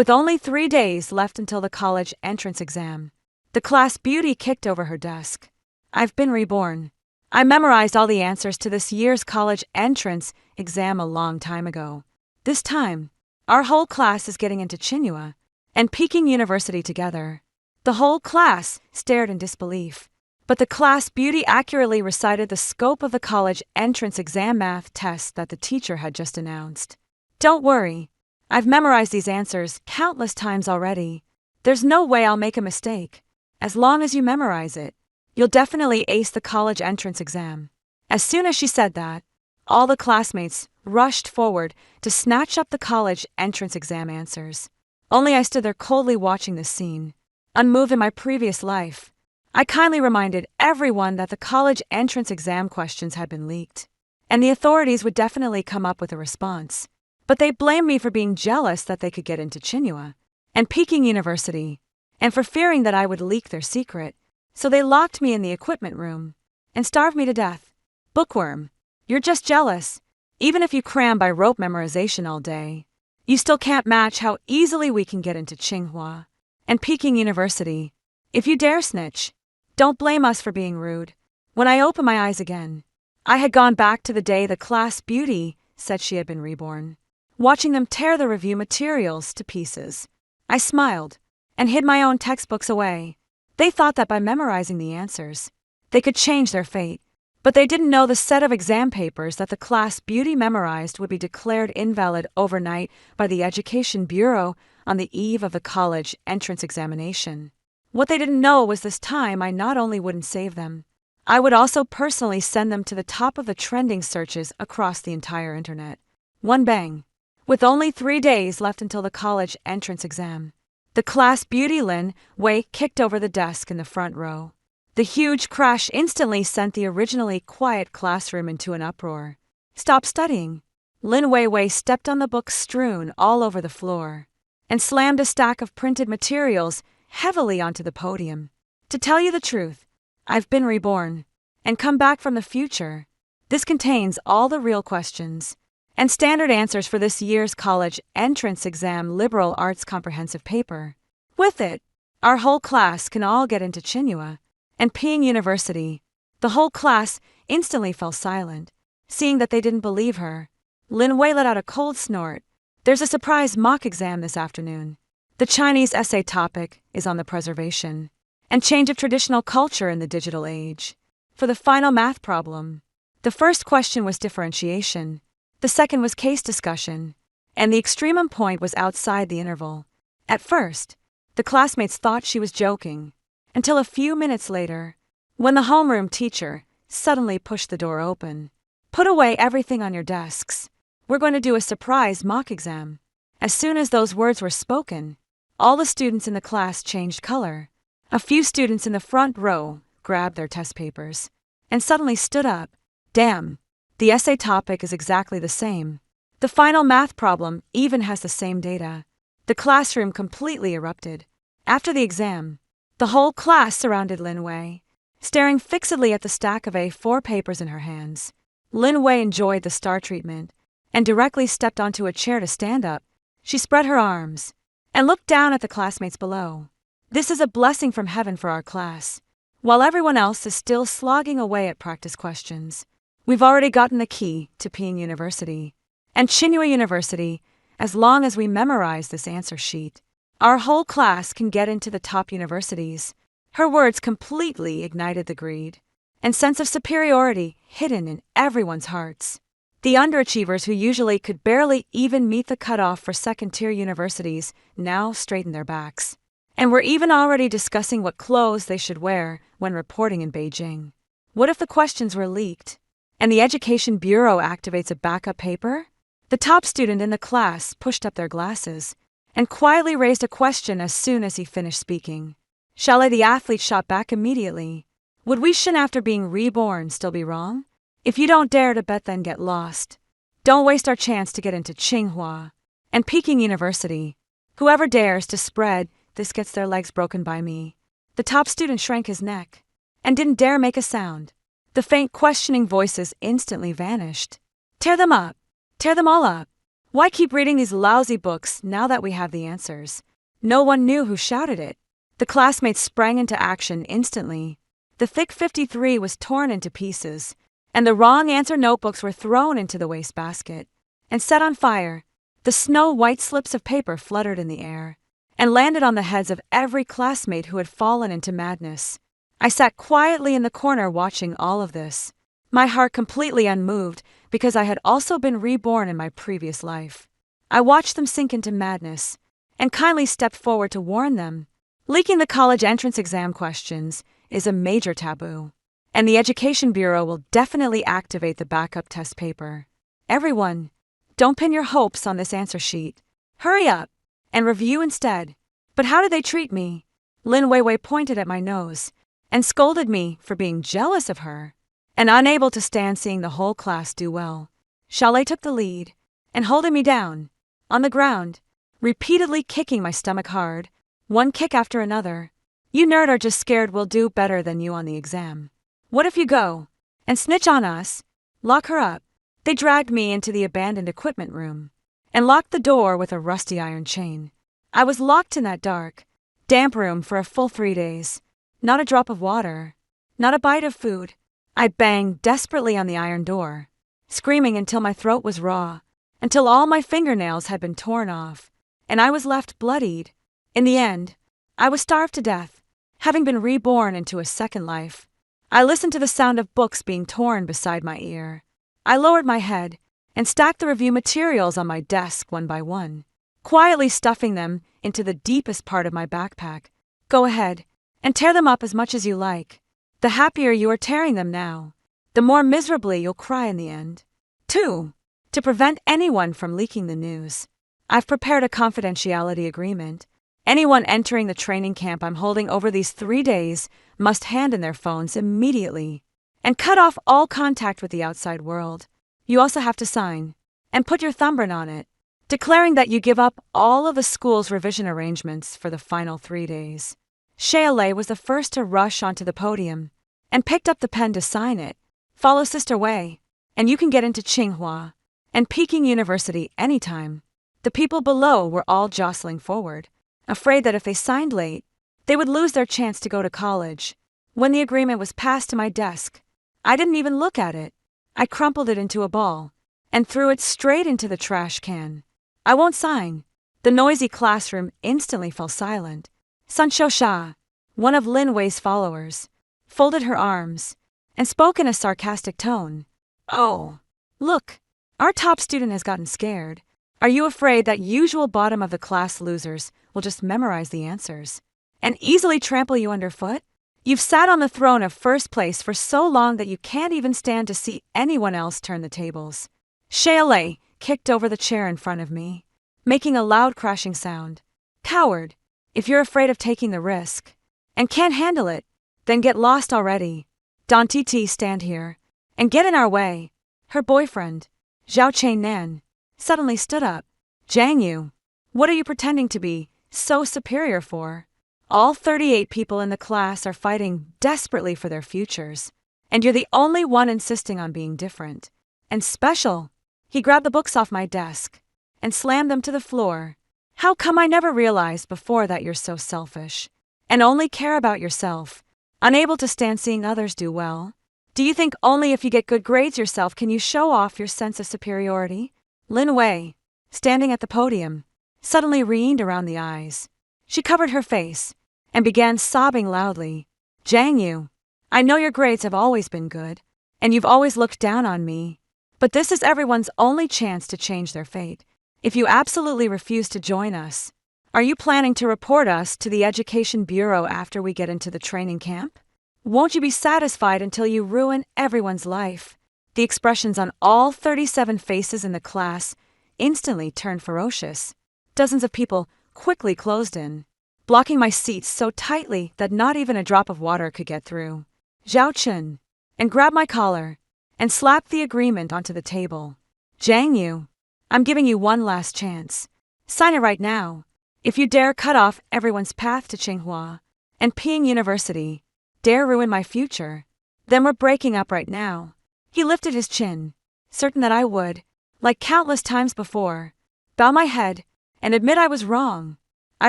With only 3 days left until the college entrance exam, the class beauty kicked over her desk. I've been reborn. I memorized all the answers to this year's college entrance exam a long time ago. This time, our whole class is getting into Tsinghua and Peking University together. The whole class stared in disbelief, but the class beauty accurately recited the scope of the college entrance exam math test that the teacher had just announced. Don't worry, I've memorized these answers countless times already. There's no way I'll make a mistake. As long as you memorize it, you'll definitely ace the college entrance exam. As soon as she said that, all the classmates rushed forward to snatch up the college entrance exam answers. Only I stood there coldly watching this scene. Unmoved in my previous life, I kindly reminded everyone that the college entrance exam questions had been leaked, and the authorities would definitely come up with a response. But they blamed me for being jealous that they could get into Tsinghua and Peking University, and for fearing that I would leak their secret, so they locked me in the equipment room and starved me to death. Bookworm, you're just jealous. Even if you cram by rote memorization all day, you still can't match how easily we can get into Tsinghua and Peking University. If you dare snitch, don't blame us for being rude. When I opened my eyes again, I had gone back to the day the class beauty said she had been reborn, watching them tear the review materials to pieces. I smiled and hid my own textbooks away. They thought that by memorizing the answers, they could change their fate, but they didn't know the set of exam papers that the class beauty memorized would be declared invalid overnight by the Education Bureau on the eve of the college entrance examination. What they didn't know was this time I not only wouldn't save them, I would also personally send them to the top of the trending searches across the entire internet. One bang. With only 3 days left until the college entrance exam, the class beauty Lin Wei kicked over the desk in the front row. The huge crash instantly sent the originally quiet classroom into an uproar. Stop studying. Lin Wei stepped on the books strewn all over the floor and slammed a stack of printed materials heavily onto the podium. To tell you the truth, I've been reborn and come back from the future. This contains all the real questions and standard answers for this year's college entrance exam liberal arts comprehensive paper. With it, our whole class can all get into Tsinghua and Peking University. The whole class instantly fell silent, seeing that they didn't believe her. Lin Wei let out a cold snort. There's a surprise mock exam this afternoon. The Chinese essay topic is on the preservation and change of traditional culture in the digital age. For the final math problem, the first question was differentiation, the second was case discussion, and the extremum point was outside the interval. At first, the classmates thought she was joking, until a few minutes later, when the homeroom teacher suddenly pushed the door open. Put away everything on your desks. We're going to do a surprise mock exam. As soon as those words were spoken, all the students in the class changed color. A few students in the front row grabbed their test papers and suddenly stood up. Damn, the essay topic is exactly the same. The final math problem even has the same data. The classroom completely erupted. After the exam, the whole class surrounded Lin Wei, staring fixedly at the stack of A4 papers in her hands. Lin Wei enjoyed the star treatment and directly stepped onto a chair to stand up. She spread her arms and looked down at the classmates below. This is a blessing from heaven for our class. While everyone else is still slogging away at practice questions, we've already gotten the key to Peking University and Tsinghua University. As long as we memorize this answer sheet, our whole class can get into the top universities. Her words completely ignited the greed and sense of superiority hidden in everyone's hearts. The underachievers who usually could barely even meet the cutoff for second-tier universities now straightened their backs, and were even already discussing what clothes they should wear when reporting in Beijing. What if the questions were leaked, and the Education Bureau activates a backup paper? The top student in the class pushed up their glasses and quietly raised a question as soon as he finished speaking. Chalet the athlete shot back immediately. Would we Shin after being reborn still be wrong? If you don't dare to bet, then get lost. Don't waste our chance to get into Tsinghua and Peking University. Whoever dares to spread this gets their legs broken by me. The top student shrank his neck and didn't dare make a sound. The faint questioning voices instantly vanished. Tear them up. Tear them all up. Why keep reading these lousy books now that we have the answers? No one knew who shouted it. The classmates sprang into action instantly. The thick 53 was torn into pieces, and the wrong answer notebooks were thrown into the wastebasket and set on fire. The snow-white slips of paper fluttered in the air and landed on the heads of every classmate who had fallen into madness. I sat quietly in the corner watching all of this, my heart completely unmoved because I had also been reborn in my previous life. I watched them sink into madness and kindly stepped forward to warn them. Leaking the college entrance exam questions is a major taboo, and the Education Bureau will definitely activate the backup test paper. Everyone, don't pin your hopes on this answer sheet. Hurry up and review instead. But how did they treat me? Lin Weiwei pointed at my nose and scolded me for being jealous of her and unable to stand seeing the whole class do well. Xiaolei took the lead and holding me down on the ground, repeatedly kicking my stomach hard, one kick after another. You nerd are just scared we'll do better than you on the exam. What if you go and snitch on us? Lock her up. They dragged me into the abandoned equipment room and locked the door with a rusty iron chain. I was locked in that dark, damp room for a full 3 days. Not a drop of water, not a bite of food. I banged desperately on the iron door, screaming until my throat was raw, until all my fingernails had been torn off, and I was left bloodied. In the end, I was starved to death, having been reborn into a second life. I listened to the sound of books being torn beside my ear. I lowered my head and stacked the review materials on my desk one by one, quietly stuffing them into the deepest part of my backpack. Go ahead and tear them up as much as you like. The happier you are tearing them now, the more miserably you'll cry in the end. 2. To prevent anyone from leaking the news, I've prepared a confidentiality agreement. Anyone entering the training camp I'm holding over these 3 days must hand in their phones immediately and cut off all contact with the outside world. You also have to sign and put your thumbprint on it, declaring that you give up all of the school's revision arrangements for the final 3 days. Xiaolei was the first to rush onto the podium and picked up the pen to sign it. Follow Sister Wei, and you can get into Tsinghua and Peking University anytime. The people below were all jostling forward, afraid that if they signed late, they would lose their chance to go to college. When the agreement was passed to my desk, I didn't even look at it. I crumpled it into a ball and threw it straight into the trash can. I won't sign. The noisy classroom instantly fell silent. Sun Shosha, one of Lin Wei's followers, folded her arms and spoke in a sarcastic tone. Oh, look, our top student has gotten scared. Are you afraid that usual bottom of the class losers will just memorize the answers and easily trample you underfoot? You've sat on the throne of first place for so long that you can't even stand to see anyone else turn the tables. Xiaolei kicked over the chair in front of me, making a loud crashing sound. Coward! If you're afraid of taking the risk and can't handle it, then get lost already. Don Titi, stand here and get in our way. Her boyfriend, Zhao Chainan, suddenly stood up. Zhang Yu, what are you pretending to be so superior for? All 38 people in the class are fighting desperately for their futures, and you're the only one insisting on being different and special. He grabbed the books off my desk and slammed them to the floor. How come I never realized before that you're so selfish and only care about yourself, unable to stand seeing others do well? Do you think only if you get good grades yourself can you show off your sense of superiority? Lin Wei, standing at the podium, suddenly reamed around the eyes. She covered her face and began sobbing loudly. Zhang Yu, I know your grades have always been good, and you've always looked down on me, but this is everyone's only chance to change their fate. If you absolutely refuse to join us, are you planning to report us to the Education Bureau after we get into the training camp? Won't you be satisfied until you ruin everyone's life? The expressions on all 37 faces in the class instantly turned ferocious. Dozens of people quickly closed in, blocking my seats so tightly that not even a drop of water could get through. Zhao Chun, and grabbed my collar and slapped the agreement onto the table. Zhang Yu, I'm giving you one last chance. Sign it right now. If you dare cut off everyone's path to Tsinghua and Peking University, dare ruin my future, then we're breaking up right now. He lifted his chin, certain that I would, like countless times before, bow my head, and admit I was wrong. I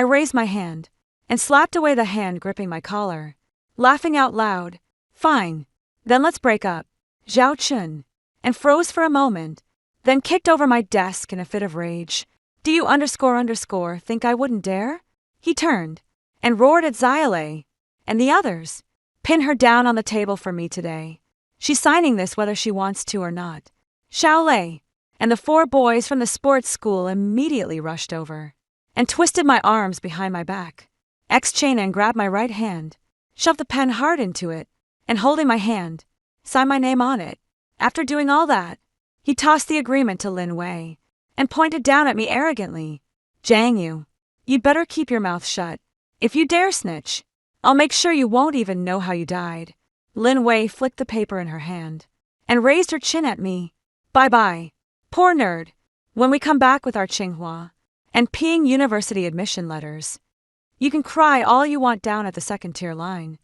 raised my hand and slapped away the hand gripping my collar, laughing out loud. Fine, then let's break up, Zhao Chun, and froze for a moment, then kicked over my desk in a fit of rage. Do you __ think I wouldn't dare? He turned and roared at Xiaolei and the others. Pin her down on the table for me today. She's signing this whether she wants to or not. Xiaolei and the 4 boys from the sports school immediately rushed over and twisted my arms behind my back. Chainan grabbed my right hand, shoved the pen hard into it, and holding my hand, signed my name on it. After doing all that, he tossed the agreement to Lin Wei and pointed down at me arrogantly. Jiang Yu, you'd better keep your mouth shut. If you dare snitch, I'll make sure you won't even know how you died. Lin Wei flicked the paper in her hand and raised her chin at me. Bye-bye, poor nerd. When we come back with our Tsinghua and Peking University admission letters, you can cry all you want down at the second-tier line.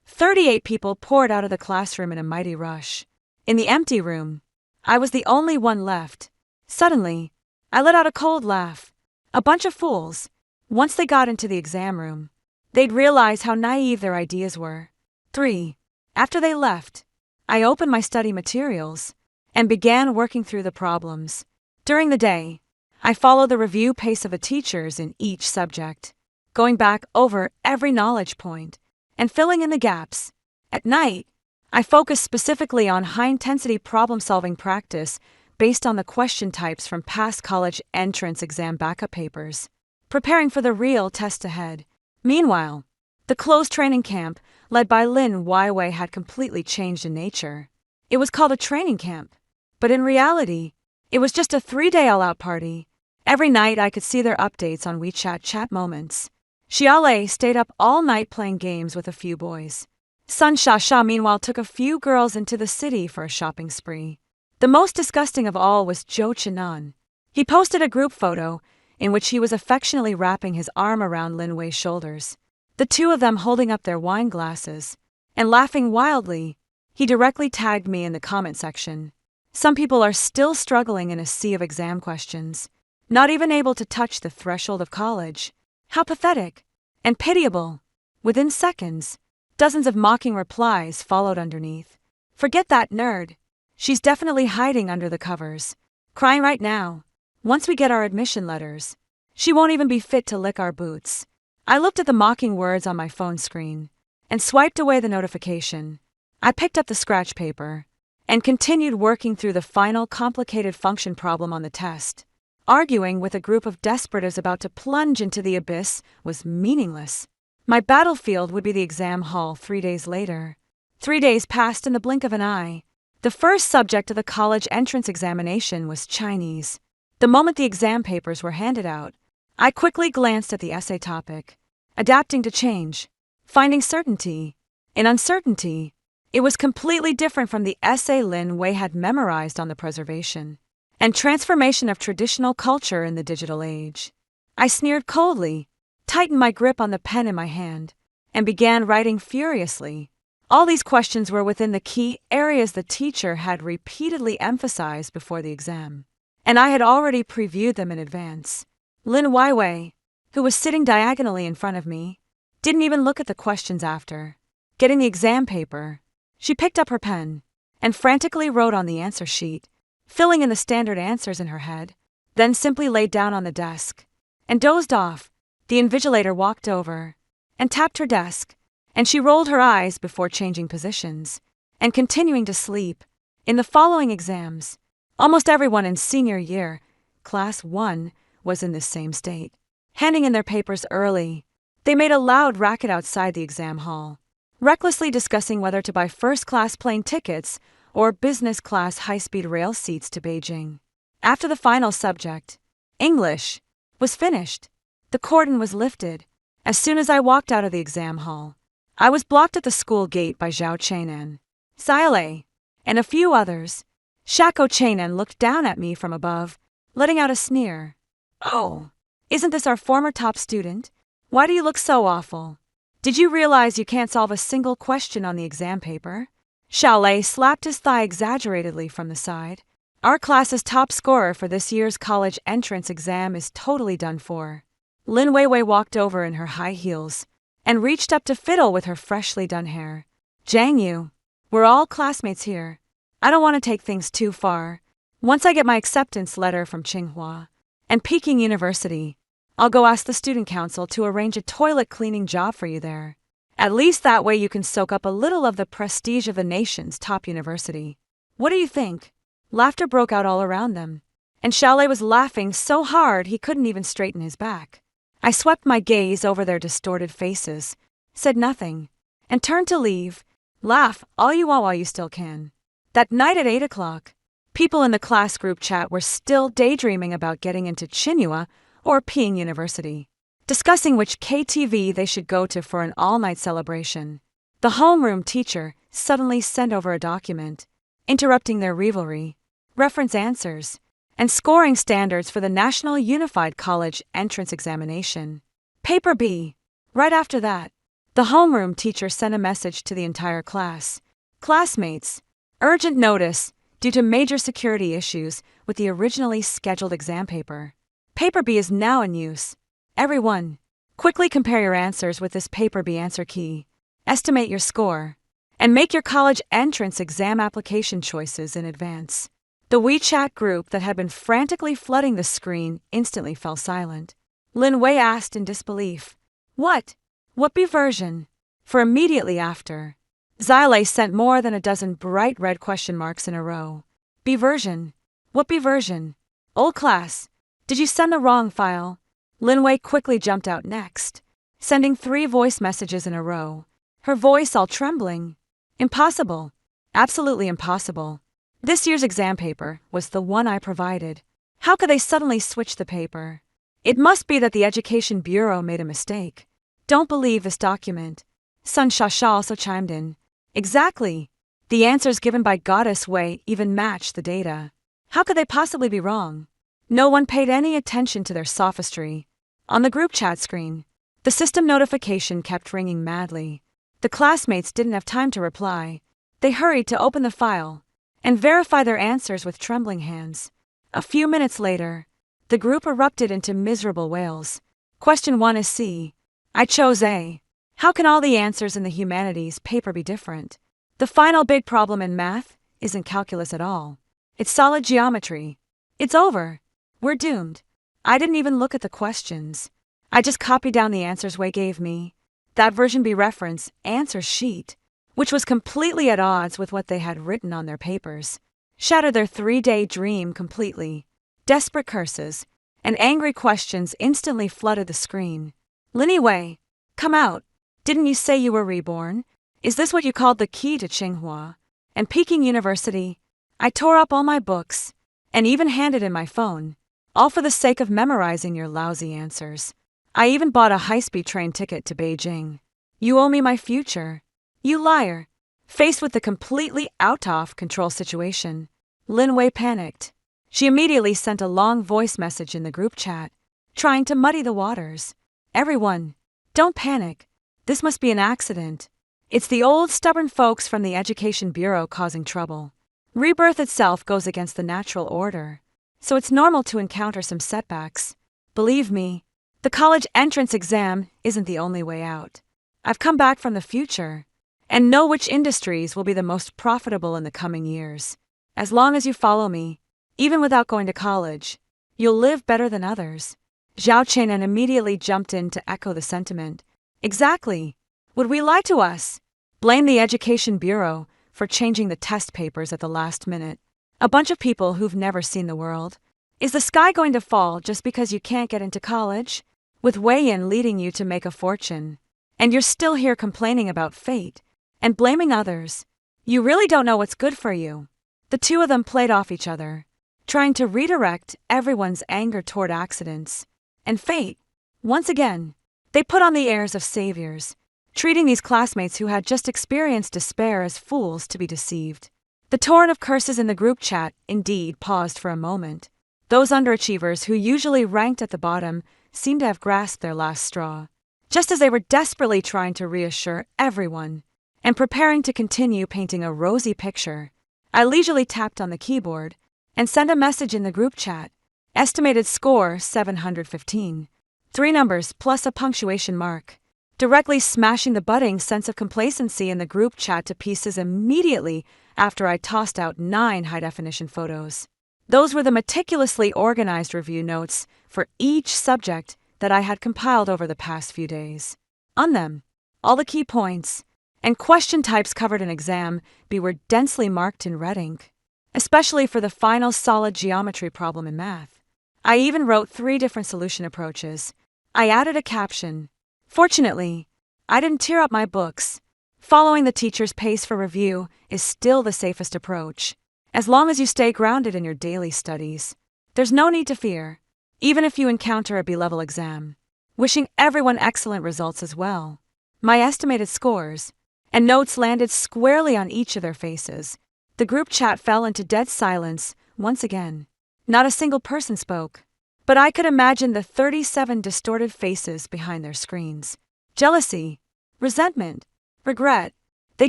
38 people poured out of the classroom in a mighty rush. In the empty room, I was the only one left. Suddenly, I let out a cold laugh. A bunch of fools. Once they got into the exam room, they'd realize how naive their ideas were. 3. After they left, I opened my study materials and began working through the problems. During the day, I followed the review pace of the teachers in each subject, going back over every knowledge point and filling in the gaps. At night, I focused specifically on high-intensity problem-solving practice based on the question types from past college entrance exam backup papers, preparing for the real test ahead. Meanwhile, the closed training camp, led by Lin Weiwei, had completely changed in nature. It was called a training camp, but in reality, it was just a 3-day all-out party. Every night I could see their updates on WeChat chat moments. Xiaolei stayed up all night playing games with a few boys. Sun Shasha meanwhile took a few girls into the city for a shopping spree. The most disgusting of all was Zhou Qinan. He posted a group photo in which he was affectionately wrapping his arm around Lin Wei's shoulders, the two of them holding up their wine glasses and laughing wildly. He directly tagged me in the comment section. Some people are still struggling in a sea of exam questions, not even able to touch the threshold of college. How pathetic and pitiable. Within seconds, dozens of mocking replies followed underneath. Forget that nerd. She's definitely hiding under the covers, crying right now. Once we get our admission letters, she won't even be fit to lick our boots. I looked at the mocking words on my phone screen and swiped away the notification. I picked up the scratch paper and continued working through the final complicated function problem on the test. Arguing with a group of desperates about to plunge into the abyss was meaningless. My battlefield would be the exam hall 3 days later. 3 days passed in the blink of an eye. The first subject of the college entrance examination was Chinese. The moment the exam papers were handed out, I quickly glanced at the essay topic, adapting to change, finding certainty in uncertainty. It was completely different from the essay Lin Wei had memorized on the preservation and transformation of traditional culture in the digital age. I sneered coldly, tightened my grip on the pen in my hand, and began writing furiously. All these questions were within the key areas the teacher had repeatedly emphasized before the exam, and I had already previewed them in advance. Lin Weiwei, who was sitting diagonally in front of me, didn't even look at the questions after getting the exam paper. She picked up her pen and frantically wrote on the answer sheet, filling in the standard answers in her head, then simply laid down on the desk and dozed off. The invigilator walked over and tapped her desk, and she rolled her eyes before changing positions and continuing to sleep. In the following exams, almost everyone in senior year, Class 1, was in this same state. Handing in their papers early, they made a loud racket outside the exam hall, recklessly discussing whether to buy first-class plane tickets or business-class high-speed rail seats to Beijing. After the final subject, English, was finished, the cordon was lifted. As soon as I walked out of the exam hall, I was blocked at the school gate by Zhao Chainan, Xiaolei, and a few others. Shako Chainan looked down at me from above, letting out a sneer. "Oh, isn't this our former top student? Why do you look so awful? Did you realize you can't solve a single question on the exam paper?" Xiaolei slapped his thigh exaggeratedly from the side. Our class's top scorer for this year's college entrance exam is totally done for. Lin Weiwei walked over in her high heels and reached up to fiddle with her freshly done hair. Zhang Yu, we're all classmates here. I don't want to take things too far. Once I get my acceptance letter from Tsinghua and Peking University, I'll go ask the student council to arrange a toilet cleaning job for you there. At least that way you can soak up a little of the prestige of the nation's top university. What do you think? Laughter broke out all around them, and Xiaolei was laughing so hard he couldn't even straighten his back. I swept my gaze over their distorted faces, said nothing, and turned to leave. Laugh all you want while you still can. That night at 8 o'clock, people in the class group chat were still daydreaming about getting into Tsinghua or Peking University, discussing which KTV they should go to for an all-night celebration. The homeroom teacher suddenly sent over a document, interrupting their revelry, reference answers, and scoring standards for the National Unified College Entrance Examination. Paper B. Right after that, the homeroom teacher sent a message to the entire class. Classmates, urgent notice due to major security issues with the originally scheduled exam paper. Paper B is now in use. Everyone, quickly compare your answers with this Paper B answer key, estimate your score, and make your college entrance exam application choices in advance. The WeChat group that had been frantically flooding the screen instantly fell silent. Lin Wei asked in disbelief, What? What B version? For immediately after, Xilei sent more than a dozen bright red question marks in a row. B version? What B version? Old class, did you send the wrong file? Lin Wei quickly jumped out next, sending 3 voice messages in a row, her voice all trembling. Impossible. Absolutely impossible. This year's exam paper was the one I provided. How could they suddenly switch the paper? It must be that the Education Bureau made a mistake. Don't believe this document. Sun Shasha also chimed in. Exactly. The answers given by Goddess Wei even match the data. How could they possibly be wrong? No one paid any attention to their sophistry. On the group chat screen, the system notification kept ringing madly. The classmates didn't have time to reply. They hurried to open the file and verify their answers with trembling hands. A few minutes later, the group erupted into miserable wails. Question 1 is C. I chose A. How can all the answers in the humanities paper be different? The final big problem in math isn't calculus at all. It's solid geometry. It's over. We're doomed. I didn't even look at the questions. I just copied down the answers Wei gave me. That version B reference answer sheet, which was completely at odds with what they had written on their papers, shattered their 3-day dream completely. Desperate curses and angry questions instantly flooded the screen. Lin Wei, come out. Didn't you say you were reborn? Is this what you called the key to Tsinghua and Peking University? I tore up all my books and even handed in my phone, all for the sake of memorizing your lousy answers. I even bought a high-speed train ticket to Beijing. You owe me my future. You liar. Faced with the completely out-of-control situation, Lin Wei panicked. She immediately sent a long voice message in the group chat, trying to muddy the waters. Everyone, don't panic. This must be an accident. It's the old stubborn folks from the Education Bureau causing trouble. Rebirth itself goes against the natural order, so it's normal to encounter some setbacks. Believe me, the college entrance exam isn't the only way out. I've come back from the future and know which industries will be the most profitable in the coming years. As long as you follow me, even without going to college, you'll live better than others. Zhao Qianan immediately jumped in to echo the sentiment. Exactly. Would we lie to us? Blame the Education Bureau for changing the test papers at the last minute. A bunch of people who've never seen the world. Is the sky going to fall just because you can't get into college? With Wei Yin leading you to make a fortune, and you're still here complaining about fate and blaming others. You really don't know what's good for you. The two of them played off each other, trying to redirect everyone's anger toward accidents and fate. Once again, they put on the airs of saviors, treating these classmates who had just experienced despair as fools to be deceived. The torrent of curses in the group chat indeed paused for a moment. Those underachievers who usually ranked at the bottom seemed to have grasped their last straw. Just as they were desperately trying to reassure everyone and preparing to continue painting a rosy picture, I leisurely tapped on the keyboard and send a message in the group chat. Estimated score 715. 3 numbers plus a punctuation mark. Directly smashing the budding sense of complacency in the group chat to pieces immediately after I tossed out 9 high-definition photos. Those were the meticulously organized review notes for each subject that I had compiled over the past few days. On them, all the key points and question types covered in Exam B were densely marked in red ink, especially for the final solid geometry problem in math. I even wrote 3 different solution approaches. I added a caption. Fortunately, I didn't tear up my books. Following the teacher's pace for review is still the safest approach. As long as you stay grounded in your daily studies, there's no need to fear, even if you encounter a B-level exam. Wishing everyone excellent results as well. My estimated scores and notes landed squarely on each of their faces. The group chat fell into dead silence once again. Not a single person spoke, but I could imagine the 37 distorted faces behind their screens. Jealousy, resentment, regret. They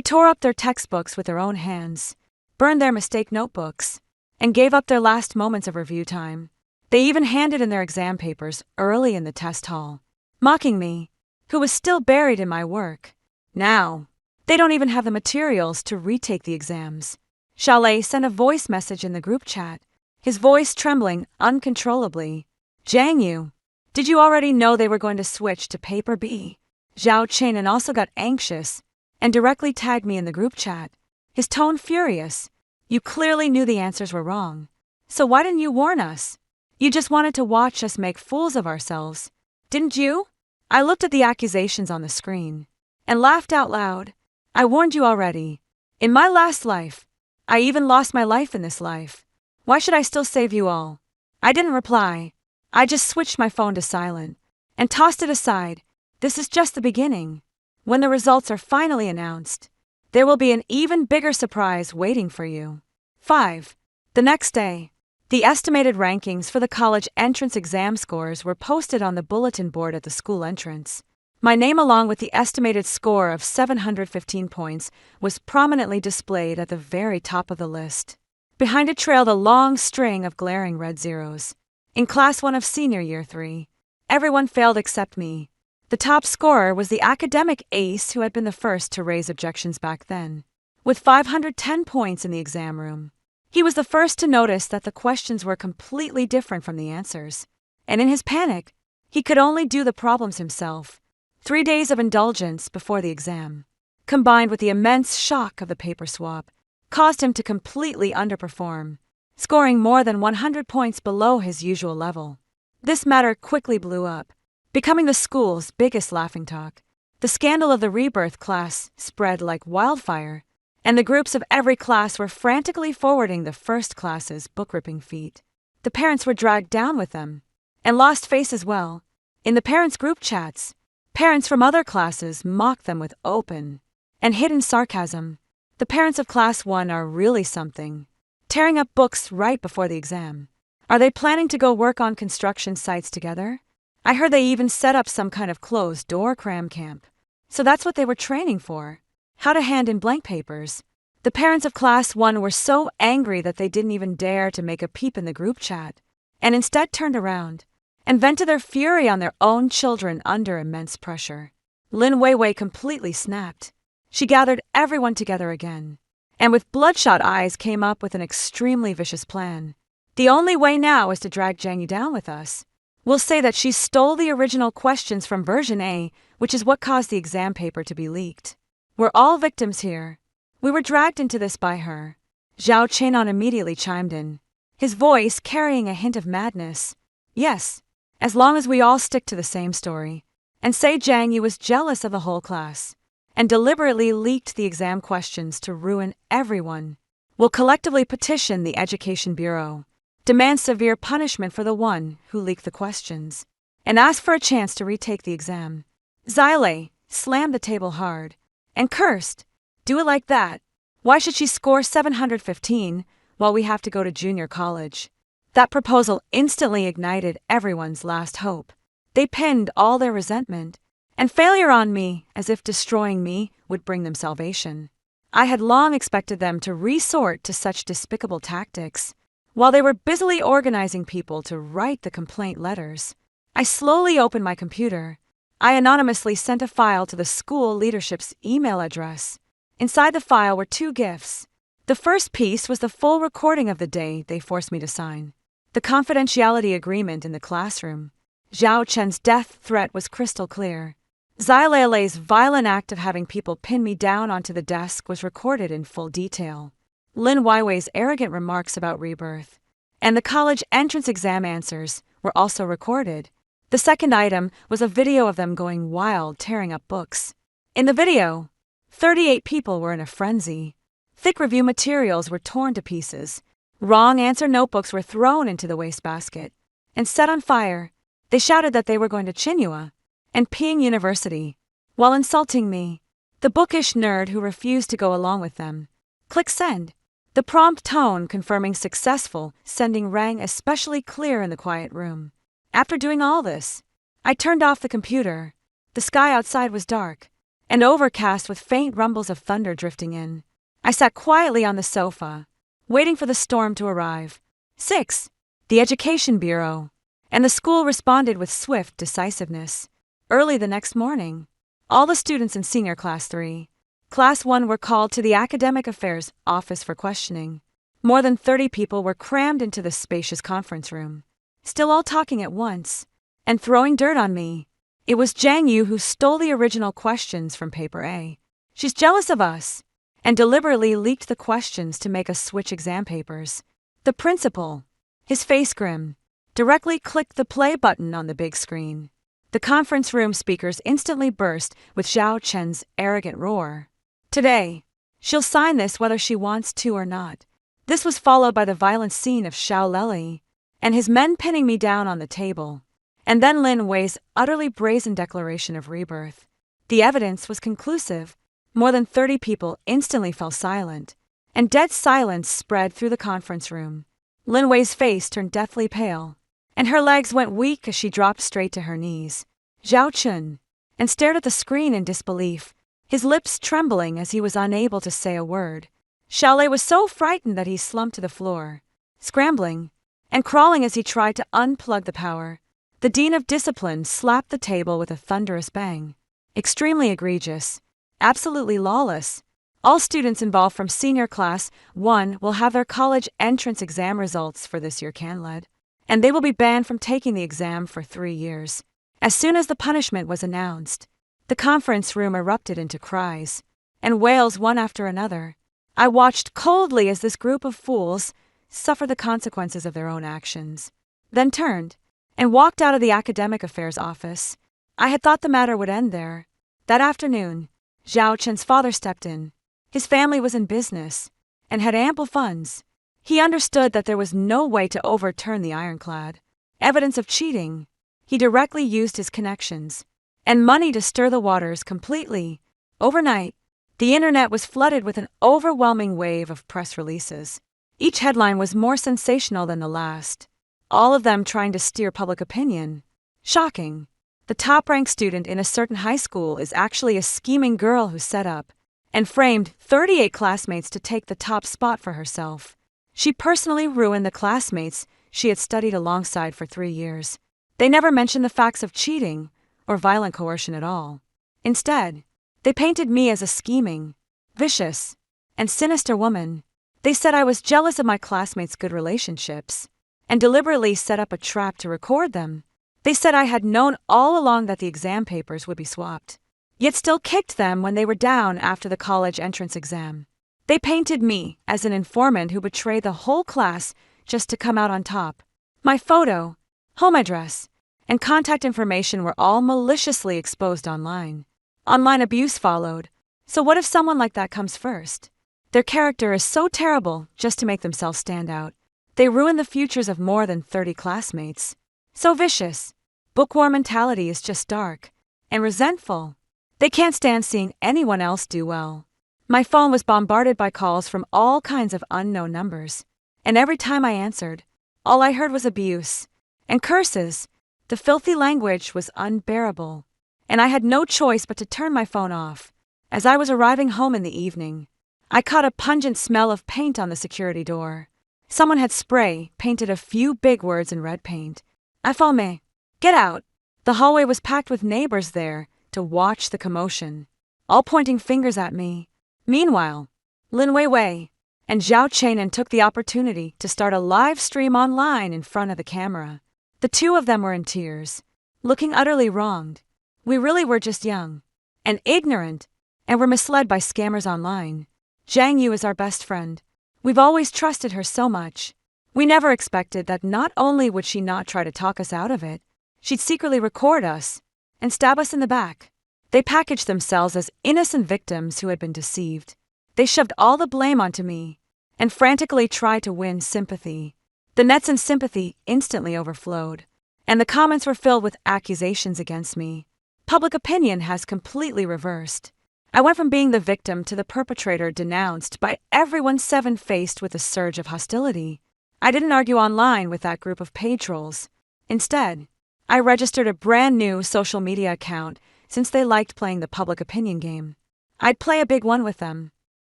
tore up their textbooks with their own hands, burned their mistake notebooks, and gave up their last moments of review time. They even handed in their exam papers early in the test hall, mocking me, who was still buried in my work. Now, they don't even have the materials to retake the exams. Chalet sent a voice message in the group chat, his voice trembling uncontrollably. Jang Yu, did you already know they were going to switch to paper B? Zhao Qianan also got anxious and directly tagged me in the group chat, his tone furious. You clearly knew the answers were wrong, so why didn't you warn us? You just wanted to watch us make fools of ourselves, didn't you? I looked at the accusations on the screen and laughed out loud. I warned you already. In my last life, I even lost my life in this life. Why should I still save you all? I didn't reply. I just switched my phone to silent and tossed it aside. This is just the beginning. When the results are finally announced, there will be an even bigger surprise waiting for you. 5. The next day, the estimated rankings for the college entrance exam scores were posted on the bulletin board at the school entrance. My name, along with the estimated score of 715 points, was prominently displayed at the very top of the list. Behind it trailed a long string of glaring red zeros. In Class 1 of Senior Year 3, everyone failed except me. The top scorer was the academic ace who had been the first to raise objections back then, with 510 points in the exam room. He was the first to notice that the questions were completely different from the answers, and in his panic, he could only do the problems himself. 3 days of indulgence before the exam, combined with the immense shock of the paper swap, caused him to completely underperform, scoring more than 100 points below his usual level. This matter quickly blew up, becoming the school's biggest laughingstock. The scandal of the rebirth class spread like wildfire, and the groups of every class were frantically forwarding the first class's book-ripping feat. The parents were dragged down with them, and lost face as well. In the parents' group chats, parents from other classes mocked them with open and hidden sarcasm. The parents of Class 1 are really something, tearing up books right before the exam. Are they planning to go work on construction sites together? I heard they even set up some kind of closed-door cram camp. So that's what they were training for, how to hand in blank papers. The parents of Class 1 were so angry that they didn't even dare to make a peep in the group chat, and instead turned around and vented their fury on their own children under immense pressure. Lin Weiwei completely snapped. She gathered everyone together again, and with bloodshot eyes came up with an extremely vicious plan. The only way now is to drag Zhang Yu down with us. We'll say that she stole the original questions from version A, which is what caused the exam paper to be leaked. We're all victims here. We were dragged into this by her. Zhao Qianan immediately chimed in, his voice carrying a hint of madness. Yes, as long as we all stick to the same story, and say Zhang Yu was jealous of the whole class, and deliberately leaked the exam questions to ruin everyone, we'll collectively petition the Education Bureau, demand severe punishment for the one who leaked the questions, and ask for a chance to retake the exam. Xile slammed the table hard and cursed. Do it like that. Why should she score 715 while we have to go to junior college? That proposal instantly ignited everyone's last hope. They pinned all their resentment and failure on me as if destroying me would bring them salvation. I had long expected them to resort to such despicable tactics, While they were busily organizing people to write the complaint letters, I slowly opened my computer. I anonymously sent a file to the school leadership's email address. Inside the file were 2 gifts. The first piece was the full recording of the day they forced me to sign. The confidentiality agreement in the classroom. Zhao Chen's death threat was crystal clear. Xilei's violent act of having people pin me down onto the desk was recorded in full detail. Lin Weiwei's arrogant remarks about rebirth and the college entrance exam answers were also recorded. The second item was a video of them going wild, tearing up books. In the video, 38 people were in a frenzy. Thick review materials were torn to pieces. Wrong answer notebooks were thrown into the wastebasket and set on fire. They shouted that they were going to Tsinghua and Peking University, while insulting me, the bookish nerd who refused to go along with them. Click send. The prompt tone confirming successful sending rang especially clear in the quiet room. After doing all this, I turned off the computer. The sky outside was dark and overcast with faint rumbles of thunder drifting in. I sat quietly on the sofa, waiting for the storm to arrive. 6. The Education Bureau. And the school responded with swift decisiveness. Early the next morning, all the students in Senior Class 3, Class 1 were called to the Academic Affairs office for questioning. More than 30 people were crammed into the spacious conference room, still all talking at once, and throwing dirt on me. It was Zhang Yu who stole the original questions from paper A. She's jealous of us, and deliberately leaked the questions to make us switch exam papers. The principal, his face grim, directly clicked the play button on the big screen. The conference room speakers instantly burst with Zhao Chen's arrogant roar. Today, she'll sign this whether she wants to or not. This was followed by the violent scene of Xiaoleli and his men pinning me down on the table, and then Lin Wei's utterly brazen declaration of rebirth. The evidence was conclusive. More than 30 people instantly fell silent, and dead silence spread through the conference room. Lin Wei's face turned deathly pale, and her legs went weak as she dropped straight to her knees. Zhao Chun, and stared at the screen in disbelief, his lips trembling as he was unable to say a word. Xiaolei was so frightened that he slumped to the floor, scrambling and crawling as he tried to unplug the power. The Dean of Discipline slapped the table with a thunderous bang. Extremely egregious, absolutely lawless. All students involved from Senior Class 1 will have their college entrance exam results for this year canceled, and they will be banned from taking the exam for 3 years. As soon as the punishment was announced, the conference room erupted into cries and wails one after another. I watched coldly as this group of fools suffer the consequences of their own actions, then turned and walked out of the Academic Affairs office. I had thought the matter would end there. That afternoon, Zhao Chen's father stepped in. His family was in business and had ample funds. He understood that there was no way to overturn the ironclad evidence of cheating. He directly used his connections and money to stir the waters completely. Overnight, the internet was flooded with an overwhelming wave of press releases. Each headline was more sensational than the last, all of them trying to steer public opinion. Shocking. The top-ranked student in a certain high school is actually a scheming girl who set up and framed 38 classmates to take the top spot for herself. She personally ruined the classmates she had studied alongside for 3 years. They never mentioned the facts of cheating or violent coercion at all. Instead, they painted me as a scheming, vicious, and sinister woman. They said I was jealous of my classmates' good relationships and deliberately set up a trap to record them. They said I had known all along that the exam papers would be swapped, yet still kicked them when they were down after the college entrance exam. They painted me as an informant who betrayed the whole class just to come out on top. My photo, home address, and contact information were all maliciously exposed online. Online abuse followed. So what if someone like that comes first? Their character is so terrible just to make themselves stand out. They ruin the futures of more than 30 classmates. So vicious. Bookworm mentality is just dark and resentful. They can't stand seeing anyone else do well. My phone was bombarded by calls from all kinds of unknown numbers, and every time I answered, all I heard was abuse and curses. The filthy language was unbearable, and I had no choice but to turn my phone off. As I was arriving home in the evening, I caught a pungent smell of paint on the security door. Someone had spray painted a few big words in red paint. Afame. Get out. The hallway was packed with neighbors there to watch the commotion, all pointing fingers at me. Meanwhile, Lin Weiwei and Zhao Chainan took the opportunity to start a live stream online in front of the camera. The two of them were in tears, looking utterly wronged. We really were just young and ignorant, and were misled by scammers online. Zhang Yu is our best friend. We've always trusted her so much. We never expected that not only would she not try to talk us out of it, she'd secretly record us and stab us in the back. They packaged themselves as innocent victims who had been deceived. They shoved all the blame onto me and frantically tried to win sympathy. The nets in sympathy instantly overflowed, and the comments were filled with accusations against me. Public opinion has completely reversed. I went from being the victim to the perpetrator, denounced by everyone, seven-faced with a surge of hostility. I didn't argue online with that group of paid trolls. Instead, I registered a brand new social media account since they liked playing the public opinion game. I'd play a big one with them.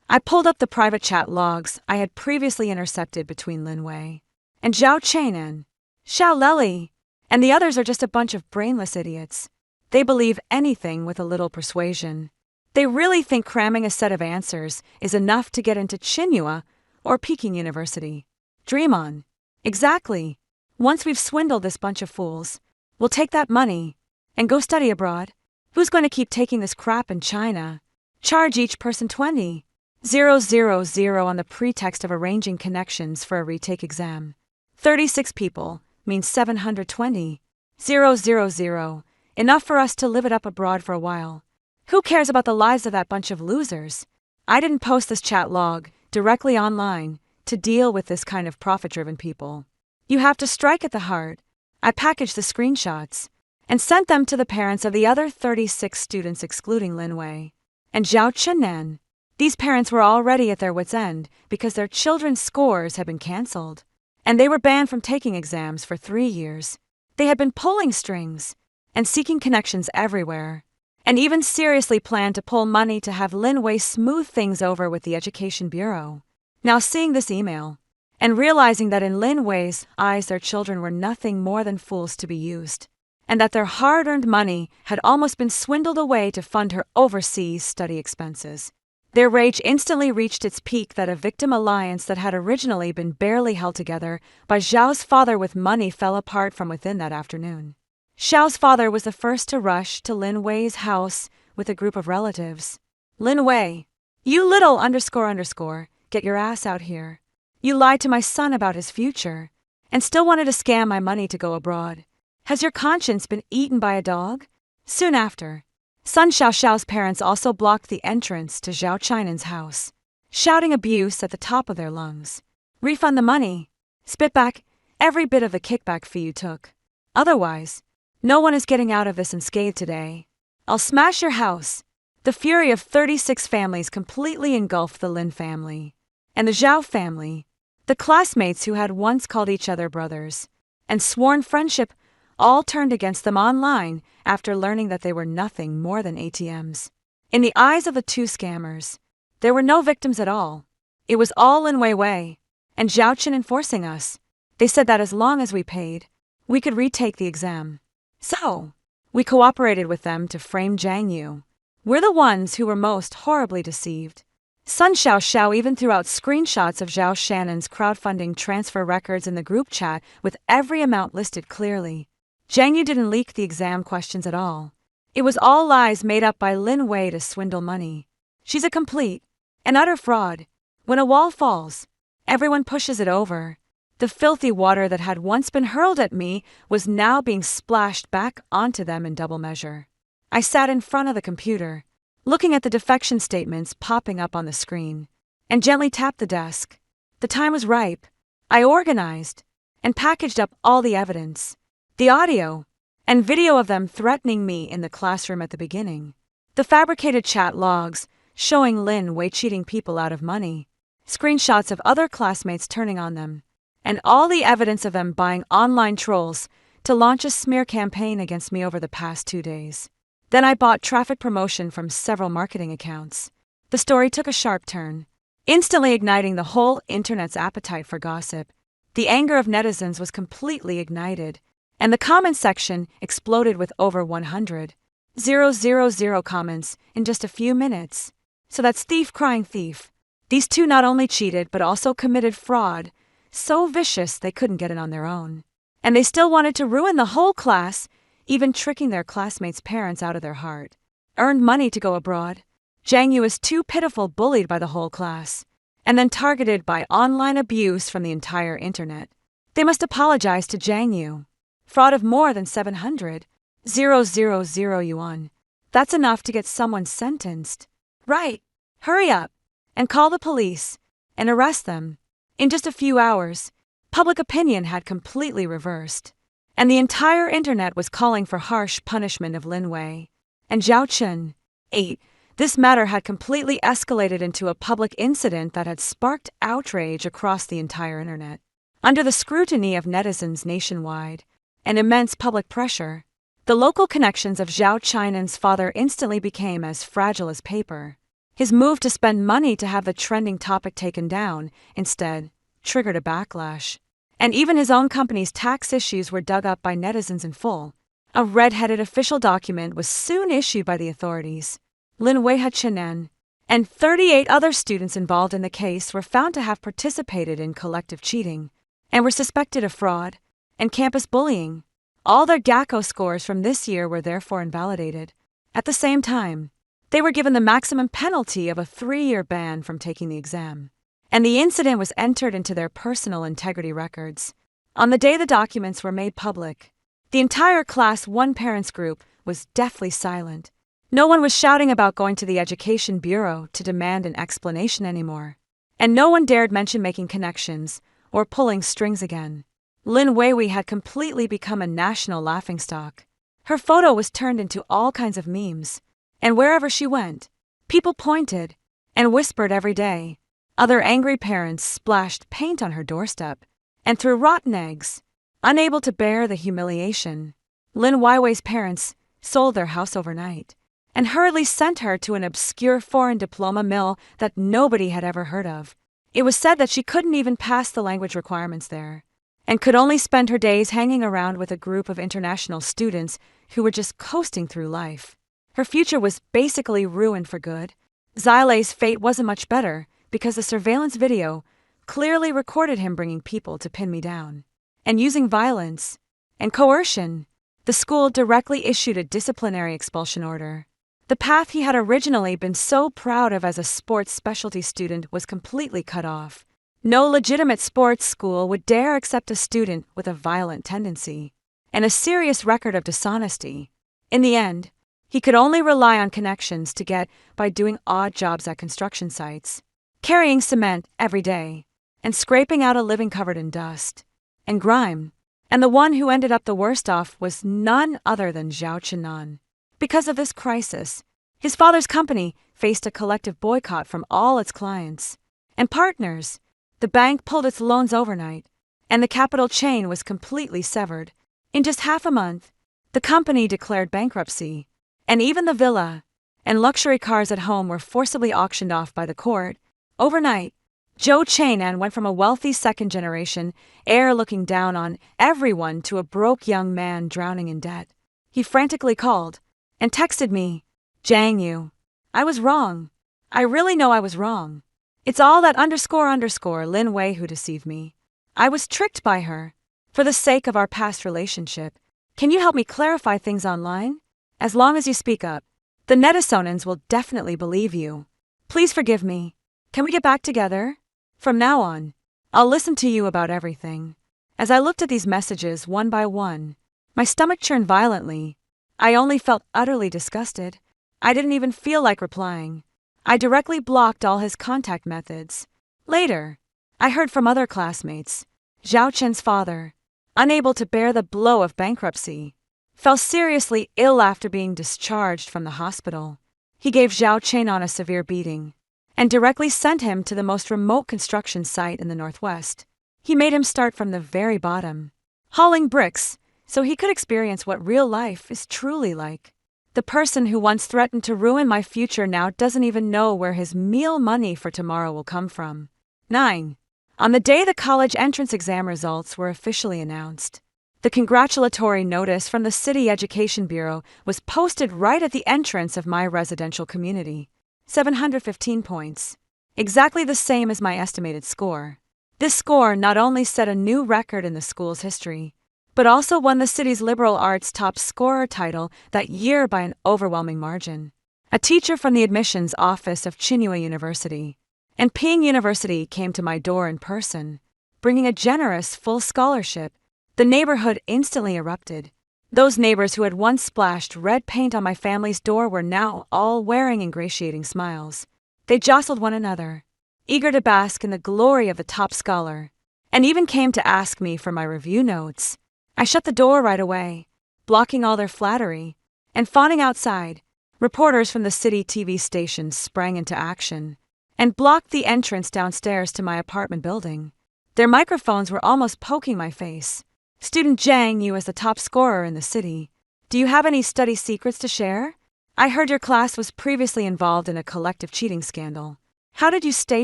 I pulled up the private chat logs I had previously intercepted between Lin Wei and Zhao Chainan. Xiao Leli and the others are just a bunch of brainless idiots. They believe anything with a little persuasion. They really think cramming a set of answers is enough to get into Tsinghua or Peking University. Dream on. Exactly. Once we've swindled this bunch of fools, we'll take that money and go study abroad. Who's going to keep taking this crap in China? Charge each person 20,000 on the pretext of arranging connections for a retake exam. 36 people means 720,000. Enough for us to live it up abroad for a while. Who cares about the lives of that bunch of losers? I didn't post this chat log directly online to deal with this kind of profit-driven people. You have to strike at the heart. I packaged the screenshots and sent them to the parents of the other 36 students, excluding Lin Wei and Zhao Chainan. These parents were already at their wits' end because their children's scores had been cancelled, and they were banned from taking exams for 3 years. They had been pulling strings and seeking connections everywhere, and even seriously planned to pull money to have Lin Wei smooth things over with the Education Bureau. Now seeing this email, and realizing that in Lin Wei's eyes their children were nothing more than fools to be used, and that their hard-earned money had almost been swindled away to fund her overseas study expenses, their rage instantly reached its peak. That a victim alliance that had originally been barely held together by Zhao's father with money fell apart from within that afternoon. Xiao's father was the first to rush to Lin Wei's house with a group of relatives. Lin Wei, you little __, get your ass out here. You lied to my son about his future, and still wanted to scam my money to go abroad. Has your conscience been eaten by a dog? Soon after, Sun Xiao's parents also blocked the entrance to Zhao Chainan's house, shouting abuse at the top of their lungs. Refund the money. Spit back every bit of the kickback fee you took. Otherwise, no one is getting out of this unscathed today. I'll smash your house. The fury of 36 families completely engulfed the Lin family and the Zhao family. The classmates who had once called each other brothers and sworn friendship all turned against them online after learning that they were nothing more than ATMs. In the eyes of the two scammers, there were no victims at all. It was all Lin Weiwei and Zhao Chen enforcing us. They said that as long as we paid, we could retake the exam. So, we cooperated with them to frame Zhang Yu. We're the ones who were most horribly deceived. Sun Xiao even threw out screenshots of Zhao Shannon's crowdfunding transfer records in the group chat with every amount listed clearly. Zhang Yu didn't leak the exam questions at all. It was all lies made up by Lin Wei to swindle money. She's a complete and utter fraud. When a wall falls, everyone pushes it over. The filthy water that had once been hurled at me was now being splashed back onto them in double measure. I sat in front of the computer, looking at the defection statements popping up on the screen, and gently tapped the desk. The time was ripe. I organized and packaged up all the evidence, the audio and video of them threatening me in the classroom at the beginning, the fabricated chat logs showing Lin Wei cheating people out of money, screenshots of other classmates turning on them, and all the evidence of them buying online trolls to launch a smear campaign against me over the past 2 days. Then I bought traffic promotion from several marketing accounts. The story took a sharp turn. instantly igniting the whole internet's appetite for gossip. The anger of netizens was completely ignited, and the comment section exploded with over 100,000 comments in just a few minutes. So that's thief crying thief. These two not only cheated but also committed fraud, so vicious they couldn't get it on their own. And they still wanted to ruin the whole class, even tricking their classmates' parents out of their heart. Earned money to go abroad. Zhang Yu is too pitiful, bullied by the whole class, and then targeted by online abuse from the entire internet. They must apologize to Zhang Yu. Fraud of more than 700,000 yuan. That's enough to get someone sentenced. Right. Hurry up and call the police and arrest them. In just a few hours, public opinion had completely reversed, and the entire internet was calling for harsh punishment of Lin Wei and Zhao Chen. 8. This matter had completely escalated into a public incident that had sparked outrage across the entire internet. Under the scrutiny of netizens nationwide and immense public pressure, the local connections of Zhao Chinan's father instantly became as fragile as paper. His move to spend money to have the trending topic taken down, instead, triggered a backlash. And even his own company's tax issues were dug up by netizens in full. A red-headed official document was soon issued by the authorities. Lin Wei Chenan and 38 other students involved in the case were found to have participated in collective cheating and were suspected of fraud and campus bullying. All their GACO scores from this year were therefore invalidated. At the same time, they were given the maximum penalty of a 3-year ban from taking the exam, and the incident was entered into their personal integrity records. On the day the documents were made public, the entire Class 1 parents group was deathly silent. No one was shouting about going to the Education Bureau to demand an explanation anymore, and no one dared mention making connections or pulling strings again. Lin Weiwei had completely become a national laughingstock. Her photo was turned into all kinds of memes, and wherever she went, people pointed and whispered every day. Other angry parents splashed paint on her doorstep and threw rotten eggs. Unable to bear the humiliation, Lin Weiwei's parents sold their house overnight and hurriedly sent her to an obscure foreign diploma mill that nobody had ever heard of. It was said that she couldn't even pass the language requirements there, and could only spend her days hanging around with a group of international students who were just coasting through life. Her future was basically ruined for good. Xilei's fate wasn't much better, because the surveillance video clearly recorded him bringing people to pin me down and using violence and coercion. The school directly issued a disciplinary expulsion order. The path he had originally been so proud of as a sports specialty student was completely cut off. No legitimate sports school would dare accept a student with a violent tendency and a serious record of dishonesty. In the end, he could only rely on connections to get by doing odd jobs at construction sites, carrying cement every day, and scraping out a living covered in dust and grime. And the one who ended up the worst off was none other than Zhao Chenan. Because of this crisis, his father's company faced a collective boycott from all its clients and partners. The bank pulled its loans overnight, and the capital chain was completely severed. In just half a month, the company declared bankruptcy, and even the villa and luxury cars at home were forcibly auctioned off by the court. Overnight, Zhou Chainan went from a wealthy second-generation heir looking down on everyone to a broke young man drowning in debt. He frantically called and texted me, "Zhang Yu, I was wrong. I really know I was wrong. It's all that __ Lin Wei who deceived me. I was tricked by her. For the sake of our past relationship, can you help me clarify things online? As long as you speak up, the netizens will definitely believe you. Please forgive me. Can we get back together? From now on, I'll listen to you about everything." As I looked at these messages one by one, my stomach churned violently. I only felt utterly disgusted. I didn't even feel like replying. I directly blocked all his contact methods. Later, I heard from other classmates. Zhao Chen's father, unable to bear the blow of bankruptcy, fell seriously ill after being discharged from the hospital. He gave Zhao Chenan a severe beating and directly sent him to the most remote construction site in the northwest. He made him start from the very bottom, hauling bricks, so he could experience what real life is truly like. The person who once threatened to ruin my future now doesn't even know where his meal money for tomorrow will come from. 9. On the day the college entrance exam results were officially announced, the congratulatory notice from the City Education Bureau was posted right at the entrance of my residential community. 715 points. Exactly the same as my estimated score. This score not only set a new record in the school's history, but also won the city's liberal arts top scorer title that year by an overwhelming margin. A teacher from the admissions office of Tsinghua University and Ping University came to my door in person, bringing a generous full scholarship. The neighborhood instantly erupted. Those neighbors who had once splashed red paint on my family's door were now all wearing ingratiating smiles. They jostled one another, eager to bask in the glory of the top scholar, and even came to ask me for my review notes. I shut the door right away, blocking all their flattery, and fawning outside. Reporters from the city TV station sprang into action and blocked the entrance downstairs to my apartment building. Their microphones were almost poking my face. Student Zhang Yu is the top scorer in the city. Do you have any study secrets to share? I heard your class was previously involved in a collective cheating scandal. How did you stay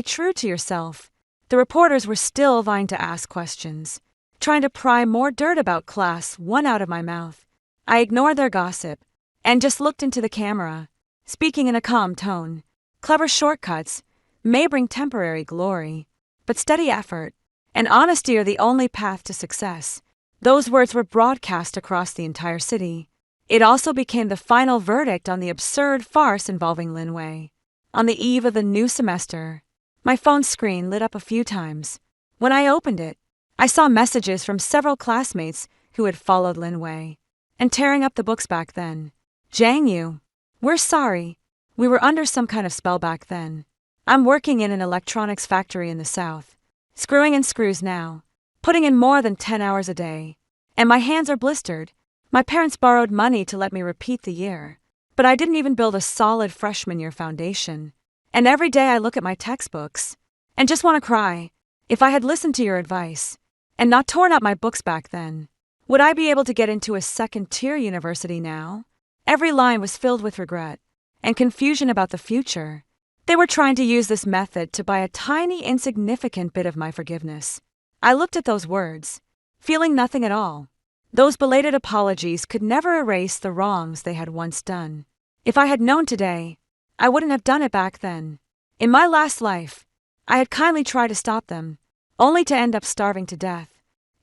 true to yourself? The reporters were still vying to ask questions, trying to pry more dirt about class 1 out of my mouth. I ignored their gossip and just looked into the camera, speaking in a calm tone. Clever shortcuts may bring temporary glory, but steady effort and honesty are the only path to success. Those words were broadcast across the entire city. It also became the final verdict on the absurd farce involving Lin Wei. On the eve of the new semester, my phone screen lit up a few times. When I opened it, I saw messages from several classmates who had followed Lin Wei and tearing up the books back then. Zhang Yu, we're sorry. We were under some kind of spell back then. I'm working in an electronics factory in the south, screwing in screws now, putting in more than 10 hours a day, and my hands are blistered. My parents borrowed money to let me repeat the year, but I didn't even build a solid freshman year foundation. And every day I look at my textbooks and just want to cry. If I had listened to your advice and not torn up my books back then, would I be able to get into a second-tier university now? Every line was filled with regret and confusion about the future. They were trying to use this method to buy a tiny, insignificant bit of my forgiveness. I looked at those words, feeling nothing at all. Those belated apologies could never erase the wrongs they had once done. If I had known today, I wouldn't have done it back then. In my last life, I had kindly tried to stop them, only to end up starving to death.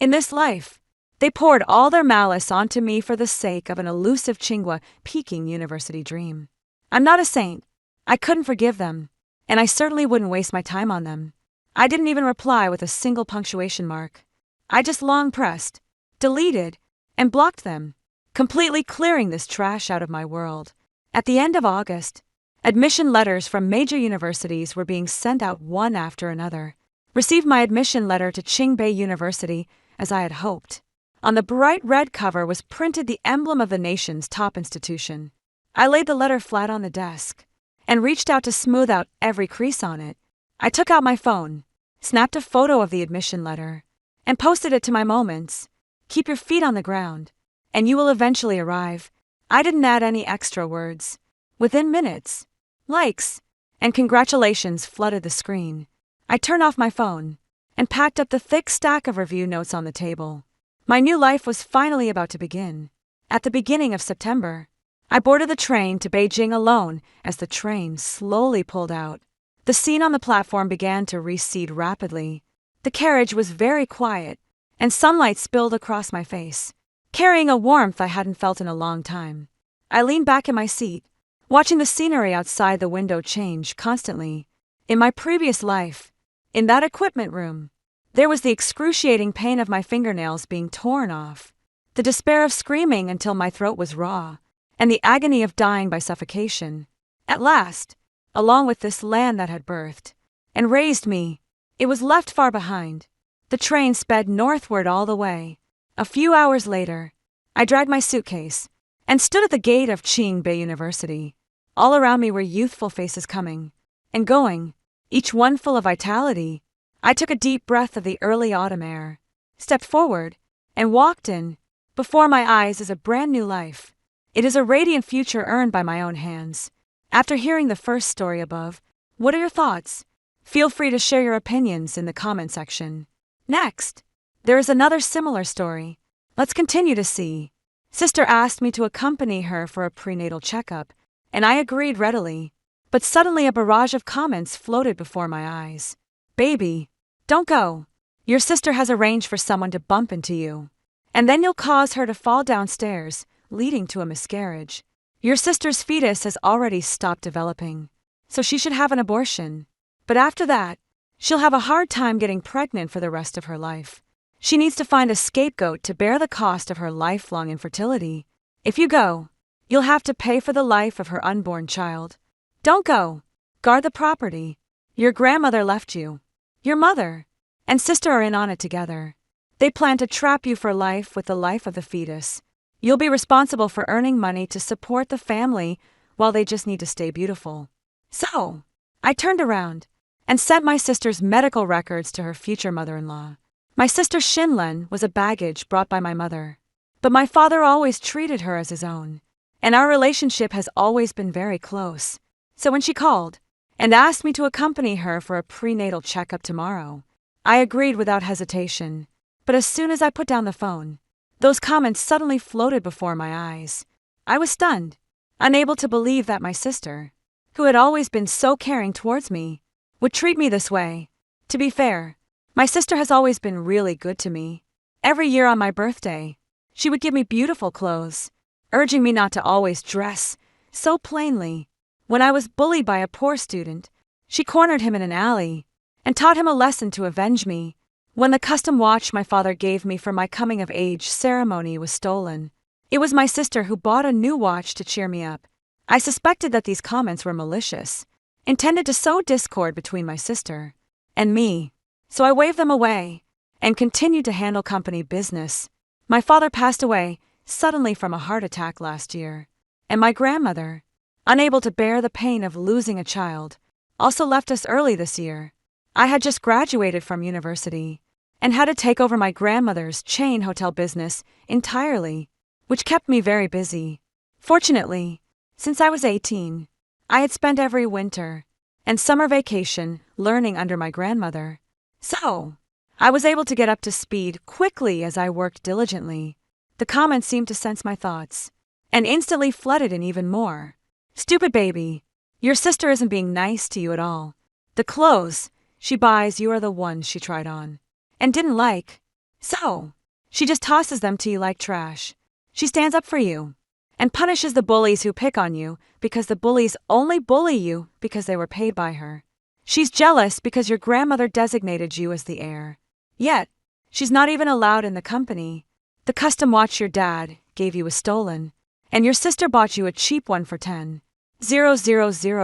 In this life, they poured all their malice onto me for the sake of an elusive Tsinghua Peking University dream. I'm not a saint. I couldn't forgive them, and I certainly wouldn't waste my time on them. I didn't even reply with a single punctuation mark. I just long pressed, deleted, and blocked them, completely clearing this trash out of my world. At the end of August, admission letters from major universities were being sent out one after another. Received my admission letter to Qingbei University as I had hoped. On the bright red cover was printed the emblem of the nation's top institution. I laid the letter flat on the desk and reached out to smooth out every crease on it. I took out my phone, snapped a photo of the admission letter, and posted it to my moments. Keep your feet on the ground, and you will eventually arrive. I didn't add any extra words. Within minutes, likes and congratulations flooded the screen. I turned off my phone and packed up the thick stack of review notes on the table. My new life was finally about to begin. At the beginning of September, I boarded the train to Beijing alone as the train slowly pulled out. The scene on the platform began to recede rapidly. The carriage was very quiet, and sunlight spilled across my face, carrying a warmth I hadn't felt in a long time. I leaned back in my seat, watching the scenery outside the window change constantly. In my previous life, in that equipment room, there was the excruciating pain of my fingernails being torn off, the despair of screaming until my throat was raw, and the agony of dying by suffocation. At last, along with this land that had birthed and raised me, it was left far behind. The train sped northward all the way. A few hours later, I dragged my suitcase and stood at the gate of Qingbei University. All around me were youthful faces coming and going, each one full of vitality. I took a deep breath of the early autumn air, stepped forward, and walked in. Before my eyes is a brand new life. It is a radiant future earned by my own hands. After hearing the first story above, what are your thoughts? Feel free to share your opinions in the comment section. Next, there is another similar story. Let's continue to see. Sister asked me to accompany her for a prenatal checkup, and I agreed readily. But suddenly a barrage of comments floated before my eyes. Baby, don't go. Your sister has arranged for someone to bump into you. And then you'll cause her to fall downstairs, leading to a miscarriage. Your sister's fetus has already stopped developing, so she should have an abortion. But after that, she'll have a hard time getting pregnant for the rest of her life. She needs to find a scapegoat to bear the cost of her lifelong infertility. If you go, you'll have to pay for the life of her unborn child. Don't go. Guard the property. Your grandmother left you. Your mother and sister are in on it together. They plan to trap you for life with the life of the fetus. You'll be responsible for earning money to support the family while they just need to stay beautiful. So, I turned around and sent my sister's medical records to her future mother-in-law. My sister Shinlen was a baggage brought by my mother, but my father always treated her as his own, and our relationship has always been very close. So when she called and asked me to accompany her for a prenatal checkup tomorrow, I agreed without hesitation. But as soon as I put down the phone, those comments suddenly floated before my eyes. I was stunned, unable to believe that my sister, who had always been so caring towards me, would treat me this way. To be fair, my sister has always been really good to me. Every year on my birthday, she would give me beautiful clothes, urging me not to always dress so plainly. When I was bullied by a poor student, she cornered him in an alley and taught him a lesson to avenge me. When the custom watch my father gave me for my coming-of-age ceremony was stolen, it was my sister who bought a new watch to cheer me up. I suspected that these comments were malicious, intended to sow discord between my sister and me, so I waved them away and continued to handle company business. My father passed away suddenly from a heart attack last year, and my grandmother, unable to bear the pain of losing a child, also left us early this year. I had just graduated from university and had to take over my grandmother's chain hotel business entirely, which kept me very busy. Fortunately, since I was 18, I had spent every winter and summer vacation learning under my grandmother. So, I was able to get up to speed quickly as I worked diligently. The comments seemed to sense my thoughts and instantly flooded in even more. Stupid baby, your sister isn't being nice to you at all. The clothes she buys you are the ones she tried on and didn't like. So, she just tosses them to you like trash. She stands up for you and punishes the bullies who pick on you because the bullies only bully you because they were paid by her. She's jealous because your grandmother designated you as the heir. Yet, she's not even allowed in the company. The custom watch your dad gave you was stolen, and your sister bought you a cheap one for 10,000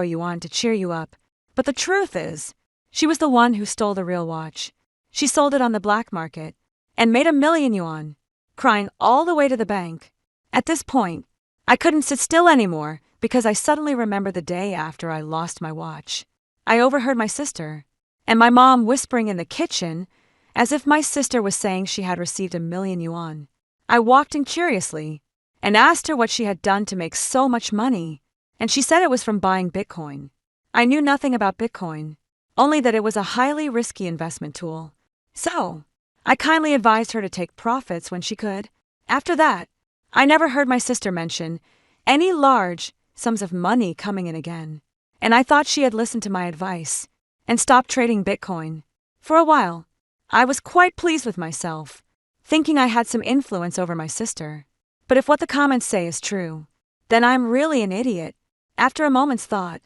yuan to cheer you up. But the truth is, she was the one who stole the real watch. She sold it on the black market and made 1,000,000 yuan, crying all the way to the bank. At this point, I couldn't sit still anymore because I suddenly remembered the day after I lost my watch. I overheard my sister and my mom whispering in the kitchen as if my sister was saying she had received 1,000,000 yuan. I walked in curiously and asked her what she had done to make so much money, and she said it was from buying Bitcoin. I knew nothing about Bitcoin, only that it was a highly risky investment tool. So, I kindly advised her to take profits when she could. After that, I never heard my sister mention any large sums of money coming in again, and I thought she had listened to my advice and stopped trading Bitcoin. For a while, I was quite pleased with myself, thinking I had some influence over my sister. But if what the comments say is true, then I'm really an idiot. After a moment's thought,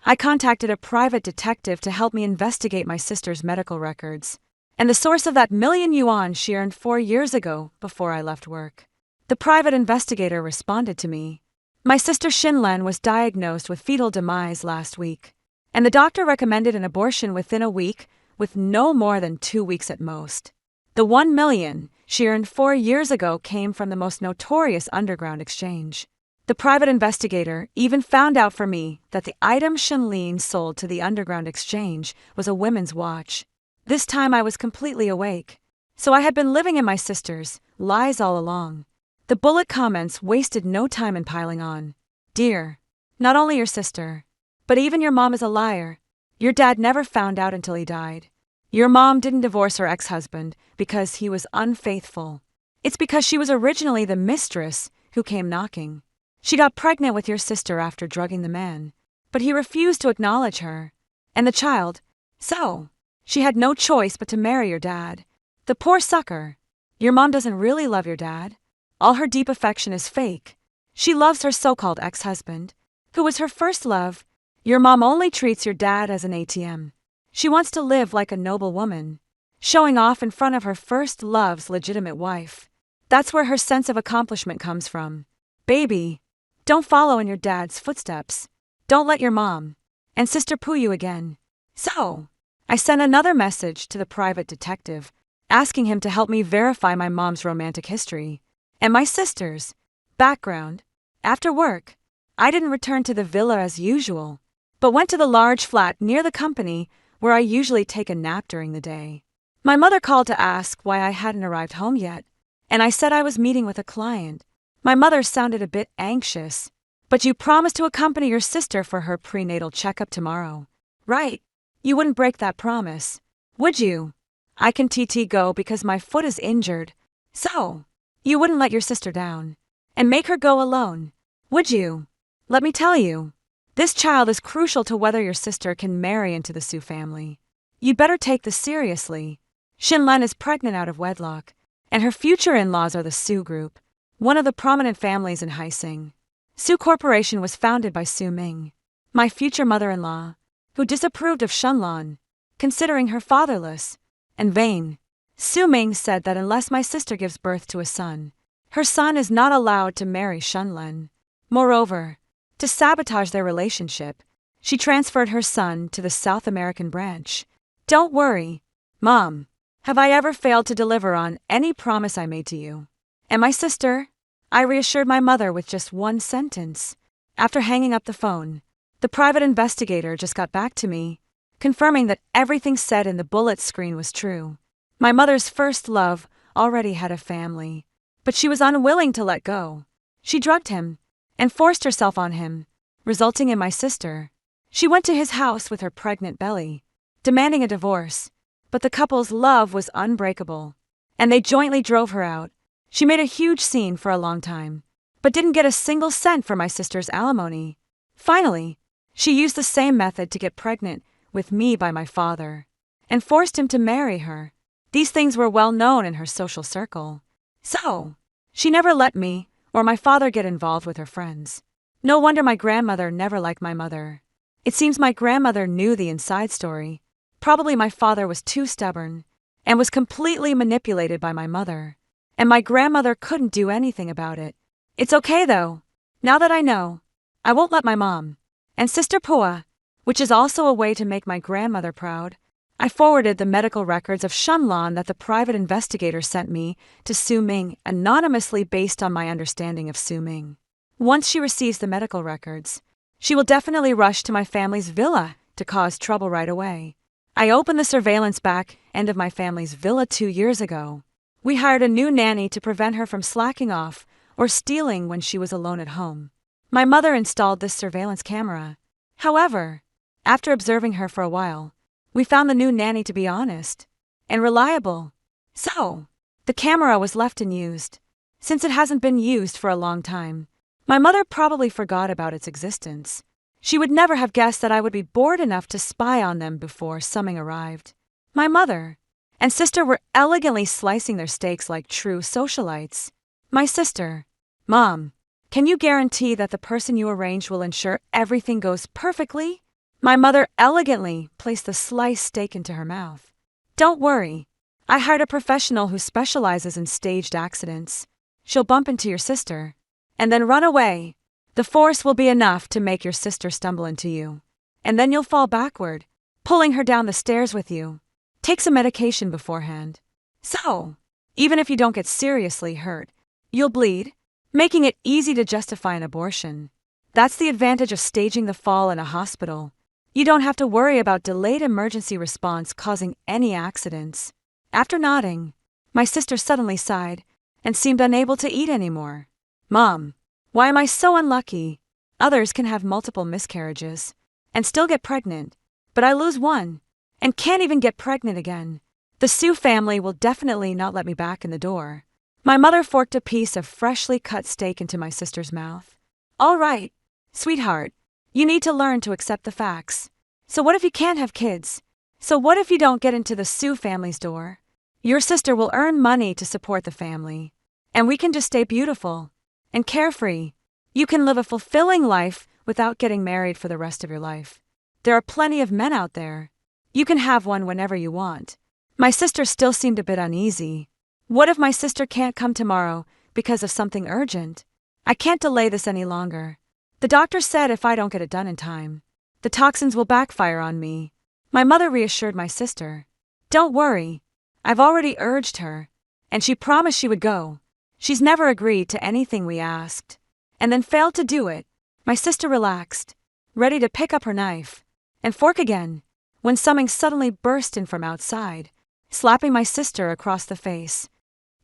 I contacted a private detective to help me investigate my sister's medical records and the source of that 1,000,000 yuan she earned 4 years ago before I left work. The private investigator responded to me. My sister Shinlen was diagnosed with fetal demise last week, and the doctor recommended an abortion within a week with no more than 2 weeks at most. The 1,000,000 she earned 4 years ago came from the most notorious underground exchange. The private investigator even found out for me that the item Shinlen sold to the underground exchange was a women's watch. This time I was completely awake, so I had been living in my sister's lies all along. The bullet comments wasted no time in piling on. Dear, not only your sister, but even your mom is a liar. Your dad never found out until he died. Your mom didn't divorce her ex-husband because he was unfaithful. It's because she was originally the mistress who came knocking. She got pregnant with your sister after drugging the man, but he refused to acknowledge her and the child, so she had no choice but to marry your dad. The poor sucker. Your mom doesn't really love your dad. All her deep affection is fake. She loves her so-called ex-husband, who was her first love. Your mom only treats your dad as an ATM. She wants to live like a noble woman, showing off in front of her first love's legitimate wife. That's where her sense of accomplishment comes from. Baby, don't follow in your dad's footsteps. Don't let your mom and sister poo you again. So, I sent another message to the private detective, asking him to help me verify my mom's romantic history and my sister's background. After work, I didn't return to the villa as usual, but went to the large flat near the company where I usually take a nap during the day. My mother called to ask why I hadn't arrived home yet, and I said I was meeting with a client. My mother sounded a bit anxious. But you promised to accompany your sister for her prenatal checkup tomorrow, right? You wouldn't break that promise, would you? I can go because my foot is injured, so you wouldn't let your sister down and make her go alone, would you? Let me tell you, this child is crucial to whether your sister can marry into the Su family. You better take this seriously. Shinlen is pregnant out of wedlock, and her future in-laws are the Su group, one of the prominent families in Haising. Su Corporation was founded by Su Ming, my future mother-in-law, who disapproved of Shenlan, considering her fatherless and vain. Su Ming said that unless my sister gives birth to a son, her son is not allowed to marry Shenlan. Moreover, to sabotage their relationship, she transferred her son to the South American branch. Don't worry, Mom. Have I ever failed to deliver on any promise I made to you? And my sister? I reassured my mother with just one sentence. After hanging up the phone, the private investigator just got back to me, confirming that everything said in the bullet screen was true. My mother's first love already had a family, but she was unwilling to let go. She drugged him and forced herself on him, resulting in my sister. She went to his house with her pregnant Belle, demanding a divorce, but the couple's love was unbreakable, and they jointly drove her out. She made a huge scene for a long time, but didn't get a single cent for my sister's alimony. Finally, she used the same method to get pregnant with me by my father, and forced him to marry her. These things were well known in her social circle. So, she never let me or my father get involved with her friends. No wonder my grandmother never liked my mother. It seems my grandmother knew the inside story. Probably my father was too stubborn and was completely manipulated by my mother, and my grandmother couldn't do anything about it. It's okay though. Now that I know, I won't let my mom and sister Pua, which is also a way to make my grandmother proud. I forwarded the medical records of Shenlan that the private investigator sent me to Su Ming anonymously based on my understanding of Su Ming. Once she receives the medical records, she will definitely rush to my family's villa to cause trouble right away. I opened the surveillance back end of my family's villa 2 years ago. We hired a new nanny to prevent her from slacking off or stealing when she was alone at home. My mother installed this surveillance camera. However, after observing her for a while, we found the new nanny to be honest and reliable. So, the camera was left unused. Since it hasn't been used for a long time, my mother probably forgot about its existence. She would never have guessed that I would be bored enough to spy on them before Summing arrived. My mother and sister were elegantly slicing their steaks like true socialites. My sister, Mom, can you guarantee that the person you arrange will ensure everything goes perfectly? My mother elegantly placed the sliced steak into her mouth. Don't worry. I hired a professional who specializes in staged accidents. She'll bump into your sister and then run away. The force will be enough to make your sister stumble into you, and then you'll fall backward, pulling her down the stairs with you. Take some medication beforehand. So, even if you don't get seriously hurt, you'll bleed, making it easy to justify an abortion. That's the advantage of staging the fall in a hospital. You don't have to worry about delayed emergency response causing any accidents. After nodding, my sister suddenly sighed and seemed unable to eat anymore. Mom, why am I so unlucky? Others can have multiple miscarriages and still get pregnant, but I lose one and can't even get pregnant again. The Sue family will definitely not let me back in the door. My mother forked a piece of freshly cut steak into my sister's mouth. All right, sweetheart, you need to learn to accept the facts. So what if you can't have kids? So what if you don't get into the Sue family's door? Your sister will earn money to support the family, and we can just stay beautiful and carefree. You can live a fulfilling life without getting married for the rest of your life. There are plenty of men out there. You can have one whenever you want. My sister still seemed a bit uneasy. What if my sister can't come tomorrow because of something urgent? I can't delay this any longer. The doctor said if I don't get it done in time, the toxins will backfire on me. My mother reassured my sister. Don't worry. I've already urged her, and she promised she would go. She's never agreed to anything we asked, and then failed to do it. My sister relaxed, ready to pick up her knife and fork again, when something suddenly burst in from outside, slapping my sister across the face.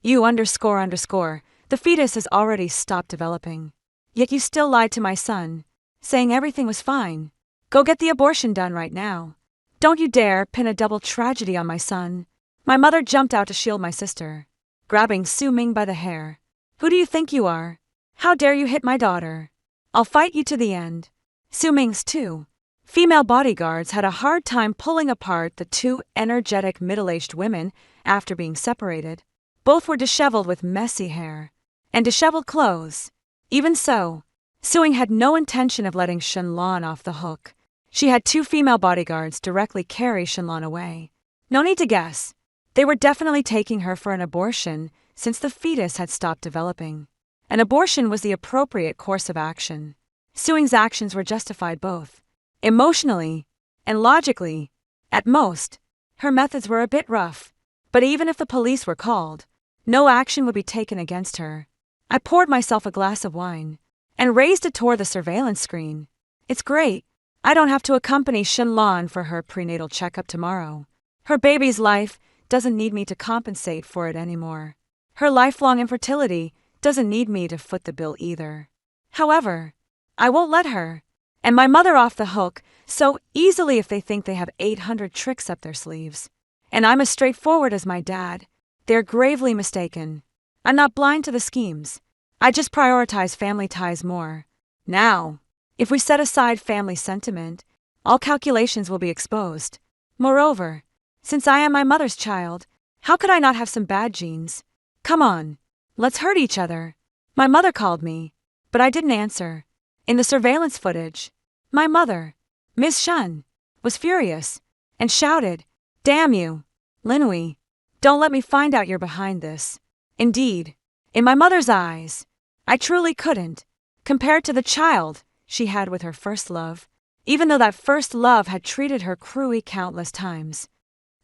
You __, the fetus has already stopped developing. Yet you still lied to my son, saying everything was fine. Go get the abortion done right now. Don't you dare pin a double tragedy on my son. My mother jumped out to shield my sister, grabbing Su Ming by the hair. Who do you think you are? How dare you hit my daughter? I'll fight you to the end. Su Ming's two female bodyguards had a hard time pulling apart the two energetic middle-aged women after being separated. Both were disheveled with messy hair and disheveled clothes. Even so, Suing had no intention of letting Shenlong off the hook. She had two female bodyguards directly carry Shenlong away. No need to guess. They were definitely taking her for an abortion since the fetus had stopped developing. An abortion was the appropriate course of action. Suing's actions were justified both emotionally and logically. At most, her methods were a bit rough, but even if the police were called, no action would be taken against her. I poured myself a glass of wine and raised it toward the surveillance screen. It's great. I don't have to accompany Shenlong for her prenatal checkup tomorrow. Her baby's life doesn't need me to compensate for it anymore. Her lifelong infertility doesn't need me to foot the bill either. However, I won't let her and my mother off the hook so easily if they think they have 800 tricks up their sleeves. And I'm as straightforward as my dad. They're gravely mistaken. I'm not blind to the schemes. I just prioritize family ties more. Now, if we set aside family sentiment, all calculations will be exposed. Moreover, since I am my mother's child, how could I not have some bad genes? Come on, let's hurt each other. My mother called me, but I didn't answer. In the surveillance footage, my mother, Ms. Shun, was furious and shouted, "Damn you, Linui, don't let me find out you're behind this." Indeed, in my mother's eyes, I truly couldn't, compared to the child she had with her first love, even though that first love had treated her cruelly countless times.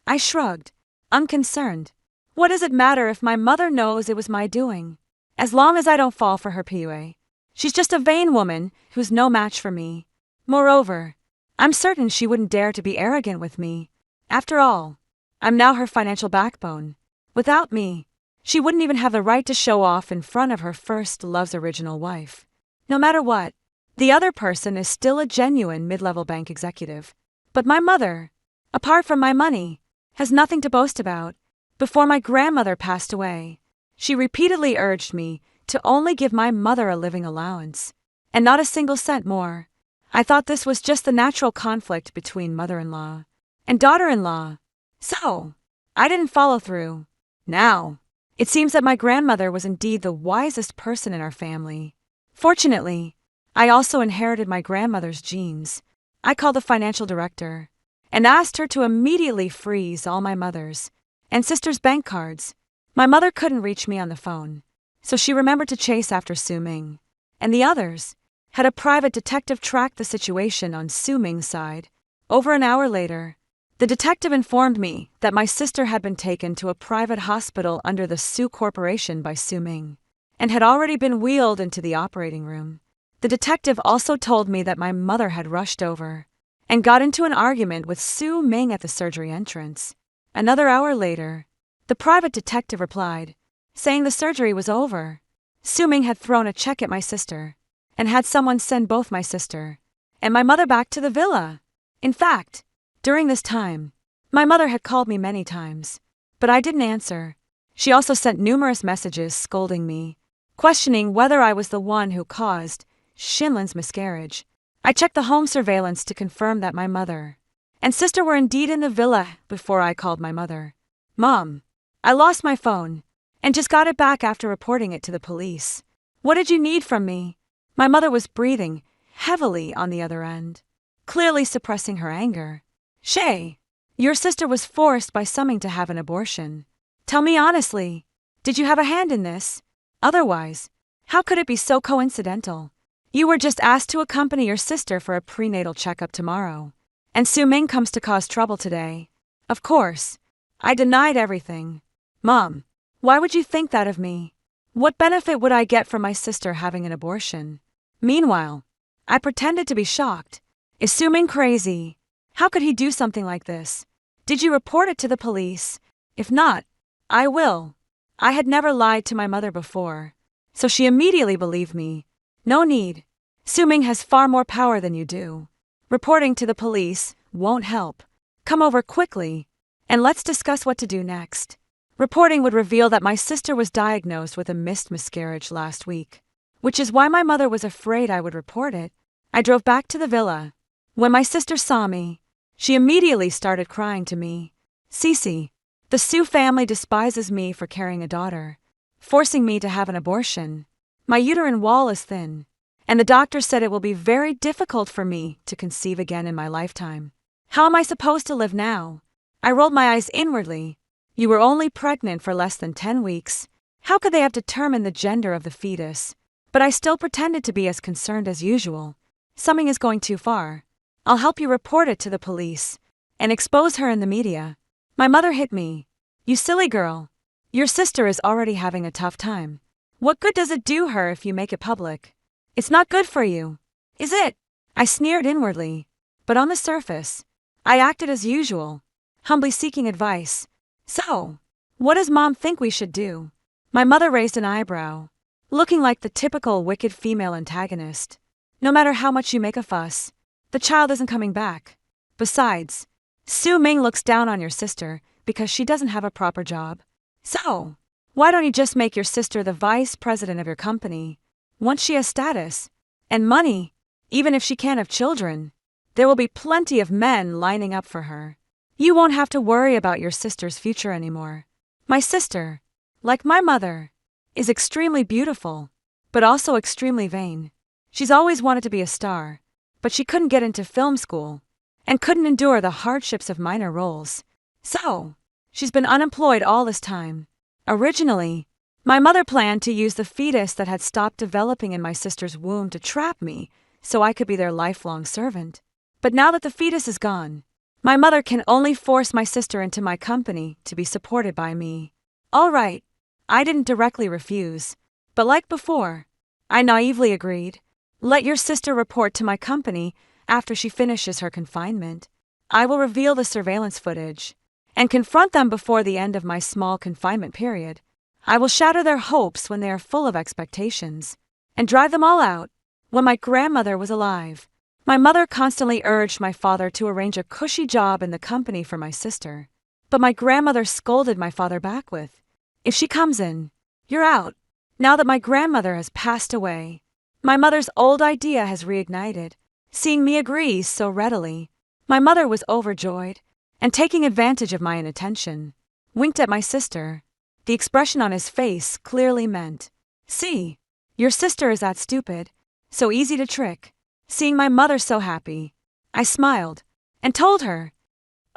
I shrugged, unconcerned. What does it matter if my mother knows it was my doing? As long as I don't fall for her PUA. She's just a vain woman who's no match for me. Moreover, I'm certain she wouldn't dare to be arrogant with me. After all, I'm now her financial backbone. Without me, she wouldn't even have the right to show off in front of her first love's original wife. No matter what, the other person is still a genuine mid-level bank executive. But my mother, apart from my money, has nothing to boast about. Before my grandmother passed away, she repeatedly urged me to only give my mother a living allowance, and not a single cent more. I thought this was just the natural conflict between mother-in-law and daughter-in-law. So, I didn't follow through. Now, it seems that my grandmother was indeed the wisest person in our family. Fortunately, I also inherited my grandmother's genes. I called the financial director and asked her to immediately freeze all my mother's and sister's bank cards. My mother couldn't reach me on the phone, so she remembered to chase after Su Ming, and the others had a private detective track the situation on Su Ming's side. Over an hour later, the detective informed me that my sister had been taken to a private hospital under the Su Corporation by Su Ming, and had already been wheeled into the operating room. The detective also told me that my mother had rushed over and got into an argument with Su Ming at the surgery entrance. Another hour later, the private detective replied, saying the surgery was over. Su-ming had thrown a check at my sister and had someone send both my sister and my mother back to the villa. In fact, during this time, my mother had called me many times, but I didn't answer. She also sent numerous messages scolding me, questioning whether I was the one who caused Shinlin's miscarriage. I checked the home surveillance to confirm that my mother and sister were indeed in the villa before I called my mother. Mom, I lost my phone and just got it back after reporting it to the police. What did you need from me? My mother was breathing heavily on the other end, clearly suppressing her anger. Shay, your sister was forced by Summing to have an abortion. Tell me honestly, did you have a hand in this? Otherwise, how could it be so coincidental? You were just asked to accompany your sister for a prenatal checkup tomorrow, and Su-ming comes to cause trouble today. Of course, I denied everything. Mom, why would you think that of me? What benefit would I get from my sister having an abortion? Meanwhile, I pretended to be shocked. Is Su-ming crazy? How could he do something like this? Did you report it to the police? If not, I will. I had never lied to my mother before, so she immediately believed me. No need. Su-ming has far more power than you do. Reporting to the police won't help. Come over quickly, and let's discuss what to do next. Reporting would reveal that my sister was diagnosed with a missed miscarriage last week, which is why my mother was afraid I would report it. I drove back to the villa. When my sister saw me, she immediately started crying to me. Cece, the Su family despises me for carrying a daughter, forcing me to have an abortion. My uterine wall is thin, and the doctor said it will be very difficult for me to conceive again in my lifetime. How am I supposed to live now? I rolled my eyes inwardly. You were only pregnant for less than 10 weeks. How could they have determined the gender of the fetus? But I still pretended to be as concerned as usual. Something is going too far. I'll help you report it to the police and expose her in the media. My mother hit me. You silly girl. Your sister is already having a tough time. What good does it do her if you make it public? It's not good for you, is it? I sneered inwardly, but on the surface, I acted as usual, humbly seeking advice. So, what does Mom think we should do? My mother raised an eyebrow, looking like the typical wicked female antagonist. No matter how much you make a fuss, the child isn't coming back. Besides, Su-ming looks down on your sister because she doesn't have a proper job. So, why don't you just make your sister the vice president of your company? Once she has status and money, even if she can't have children, there will be plenty of men lining up for her. You won't have to worry about your sister's future anymore. My sister, like my mother, is extremely beautiful, but also extremely vain. She's always wanted to be a star, but she couldn't get into film school and couldn't endure the hardships of minor roles. So, she's been unemployed all this time. Originally, my mother planned to use the fetus that had stopped developing in my sister's womb to trap me so I could be their lifelong servant. But now that the fetus is gone, my mother can only force my sister into my company to be supported by me. All right, I didn't directly refuse, but like before, I naively agreed. Let your sister report to my company after she finishes her confinement. I will reveal the surveillance footage and confront them before the end of my small confinement period. I will shatter their hopes when they are full of expectations and drive them all out. When my grandmother was alive, my mother constantly urged my father to arrange a cushy job in the company for my sister. But my grandmother scolded my father back with, "If she comes in, you're out." Now that my grandmother has passed away, my mother's old idea has reignited. Seeing me agree so readily, my mother was overjoyed and, taking advantage of my inattention, winked at my sister. The expression on his face clearly meant, "See, your sister is that stupid, so easy to trick." Seeing my mother so happy, I smiled and told her,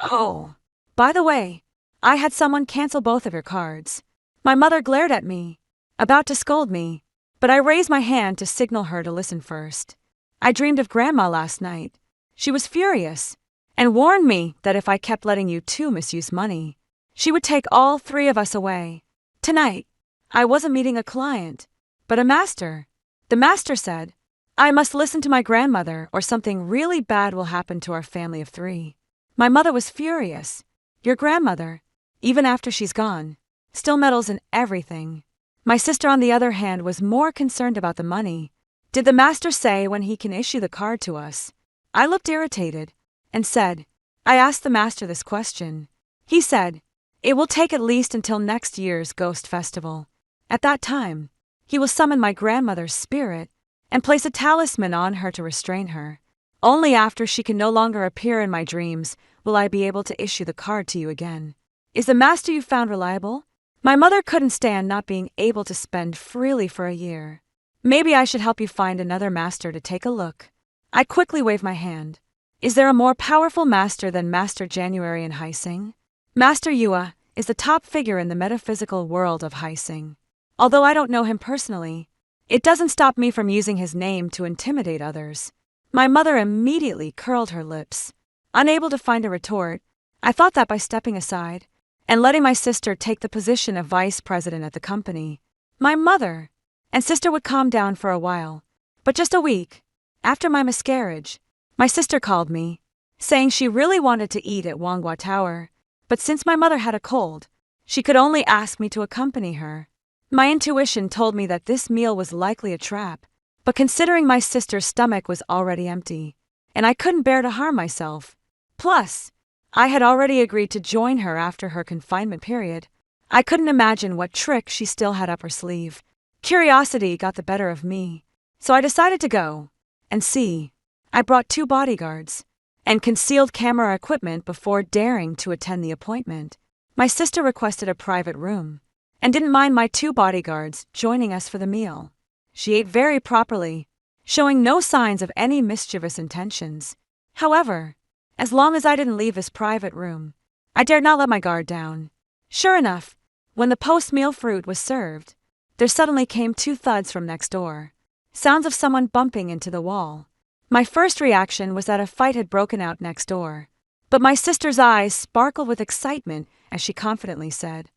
"Oh, by the way, I had someone cancel both of your cards." My mother glared at me, about to scold me, but I raised my hand to signal her to listen first. I dreamed of Grandma last night. She was furious and warned me that if I kept letting you two misuse money, she would take all 3 of us away. Tonight, I wasn't meeting a client, but a master. The master said, I must listen to my grandmother or something really bad will happen to our family of 3. My mother was furious. Your grandmother, even after she's gone, still meddles in everything. My sister, on the other hand, was more concerned about the money. Did the master say when he can issue the card to us? I looked irritated and said, I asked the master this question. He said, it will take at least until next year's ghost festival. At that time, he will summon my grandmother's spirit and place a talisman on her to restrain her. Only after she can no longer appear in my dreams will I be able to issue the card to you again. Is the master you found reliable? My mother couldn't stand not being able to spend freely for a year. Maybe I should help you find another master to take a look. I quickly waved my hand. Is there a more powerful master than Master January in Haising? Master Yua is the top figure in the metaphysical world of Haising. Although I don't know him personally, it doesn't stop me from using his name to intimidate others. My mother immediately curled her lips. Unable to find a retort, I thought that by stepping aside and letting my sister take the position of vice president at the company, my mother and sister would calm down for a while. But just a week after my miscarriage, my sister called me, saying she really wanted to eat at Wanghua Tower, but since my mother had a cold, she could only ask me to accompany her. My intuition told me that this meal was likely a trap, but considering my sister's stomach was already empty, and I couldn't bear to harm myself, plus, I had already agreed to join her after her confinement period, I couldn't imagine what trick she still had up her sleeve. Curiosity got the better of me, so I decided to go and see. I brought 2 bodyguards and concealed camera equipment before daring to attend the appointment. My sister requested a private room and didn't mind my 2 bodyguards joining us for the meal. She ate very properly, showing no signs of any mischievous intentions. However, as long as I didn't leave this private room, I dared not let my guard down. Sure enough, when the post-meal fruit was served, there suddenly came 2 thuds from next door. Sounds of someone bumping into the wall. My first reaction was that a fight had broken out next door, but my sister's eyes sparkled with excitement as she confidently said,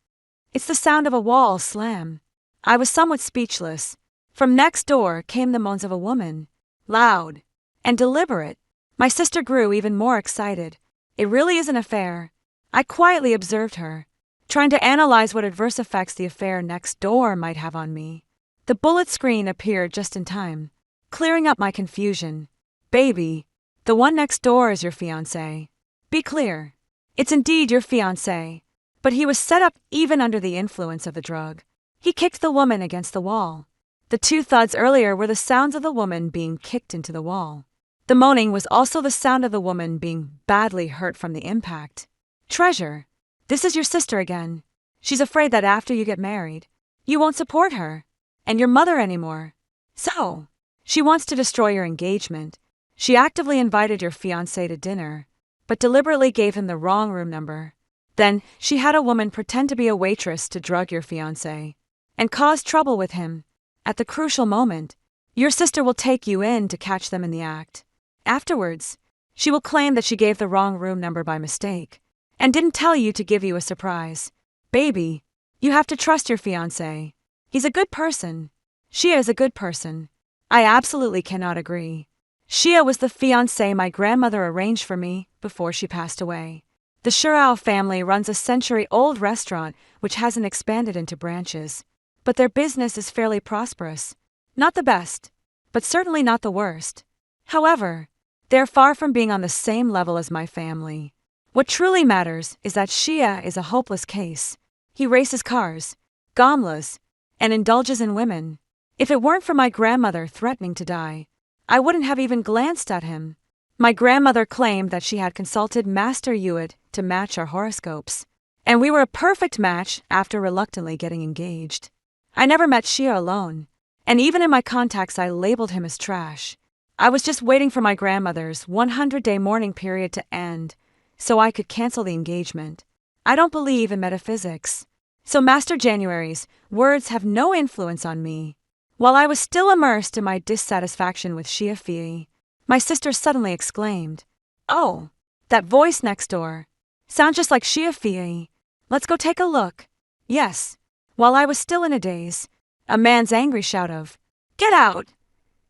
"It's the sound of a wall slam." I was somewhat speechless. From next door came the moans of a woman, loud and deliberate. My sister grew even more excited. It really is an affair. I quietly observed her, trying to analyze what adverse effects the affair next door might have on me. The bullet screen appeared just in time, clearing up my confusion. "Baby, the one next door is your fiancé. Be clear, it's indeed your fiancé, but he was set up even under the influence of the drug." He kicked the woman against the wall. The 2 thuds earlier were the sounds of the woman being kicked into the wall. The moaning was also the sound of the woman being badly hurt from the impact. "Treasure, this is your sister again. She's afraid that after you get married, you won't support her and your mother anymore. So, she wants to destroy your engagement. She actively invited your fiancé to dinner, but deliberately gave him the wrong room number. Then, she had a woman pretend to be a waitress to drug your fiancé and cause trouble with him. At the crucial moment, your sister will take you in to catch them in the act. Afterwards, she will claim that she gave the wrong room number by mistake and didn't tell you to give you a surprise. Baby, you have to trust your fiancé. He's a good person. Shia is a good person." I absolutely cannot agree. Shia was the fiancé my grandmother arranged for me before she passed away. The Shirao family runs a century-old restaurant which hasn't expanded into branches, but their business is fairly prosperous. Not the best, but certainly not the worst. However, they're far from being on the same level as my family. What truly matters is that Shia is a hopeless case. He races cars, gamlas, and indulges in women. If it weren't for my grandmother threatening to die, I wouldn't have even glanced at him. My grandmother claimed that she had consulted Master Yuid to match our horoscopes, and we were a perfect match after reluctantly getting engaged. I never met Shia alone, and even in my contacts I labeled him as trash. I was just waiting for my grandmother's 100-day mourning period to end so I could cancel the engagement. I don't believe in metaphysics, so Master January's words have no influence on me. While I was still immersed in my dissatisfaction with Shia Fei, my sister suddenly exclaimed, "Oh, that voice next door. Sounds just like Shia Fei. Let's go take a look." Yes, while I was still in a daze, a man's angry shout of, "Get out!"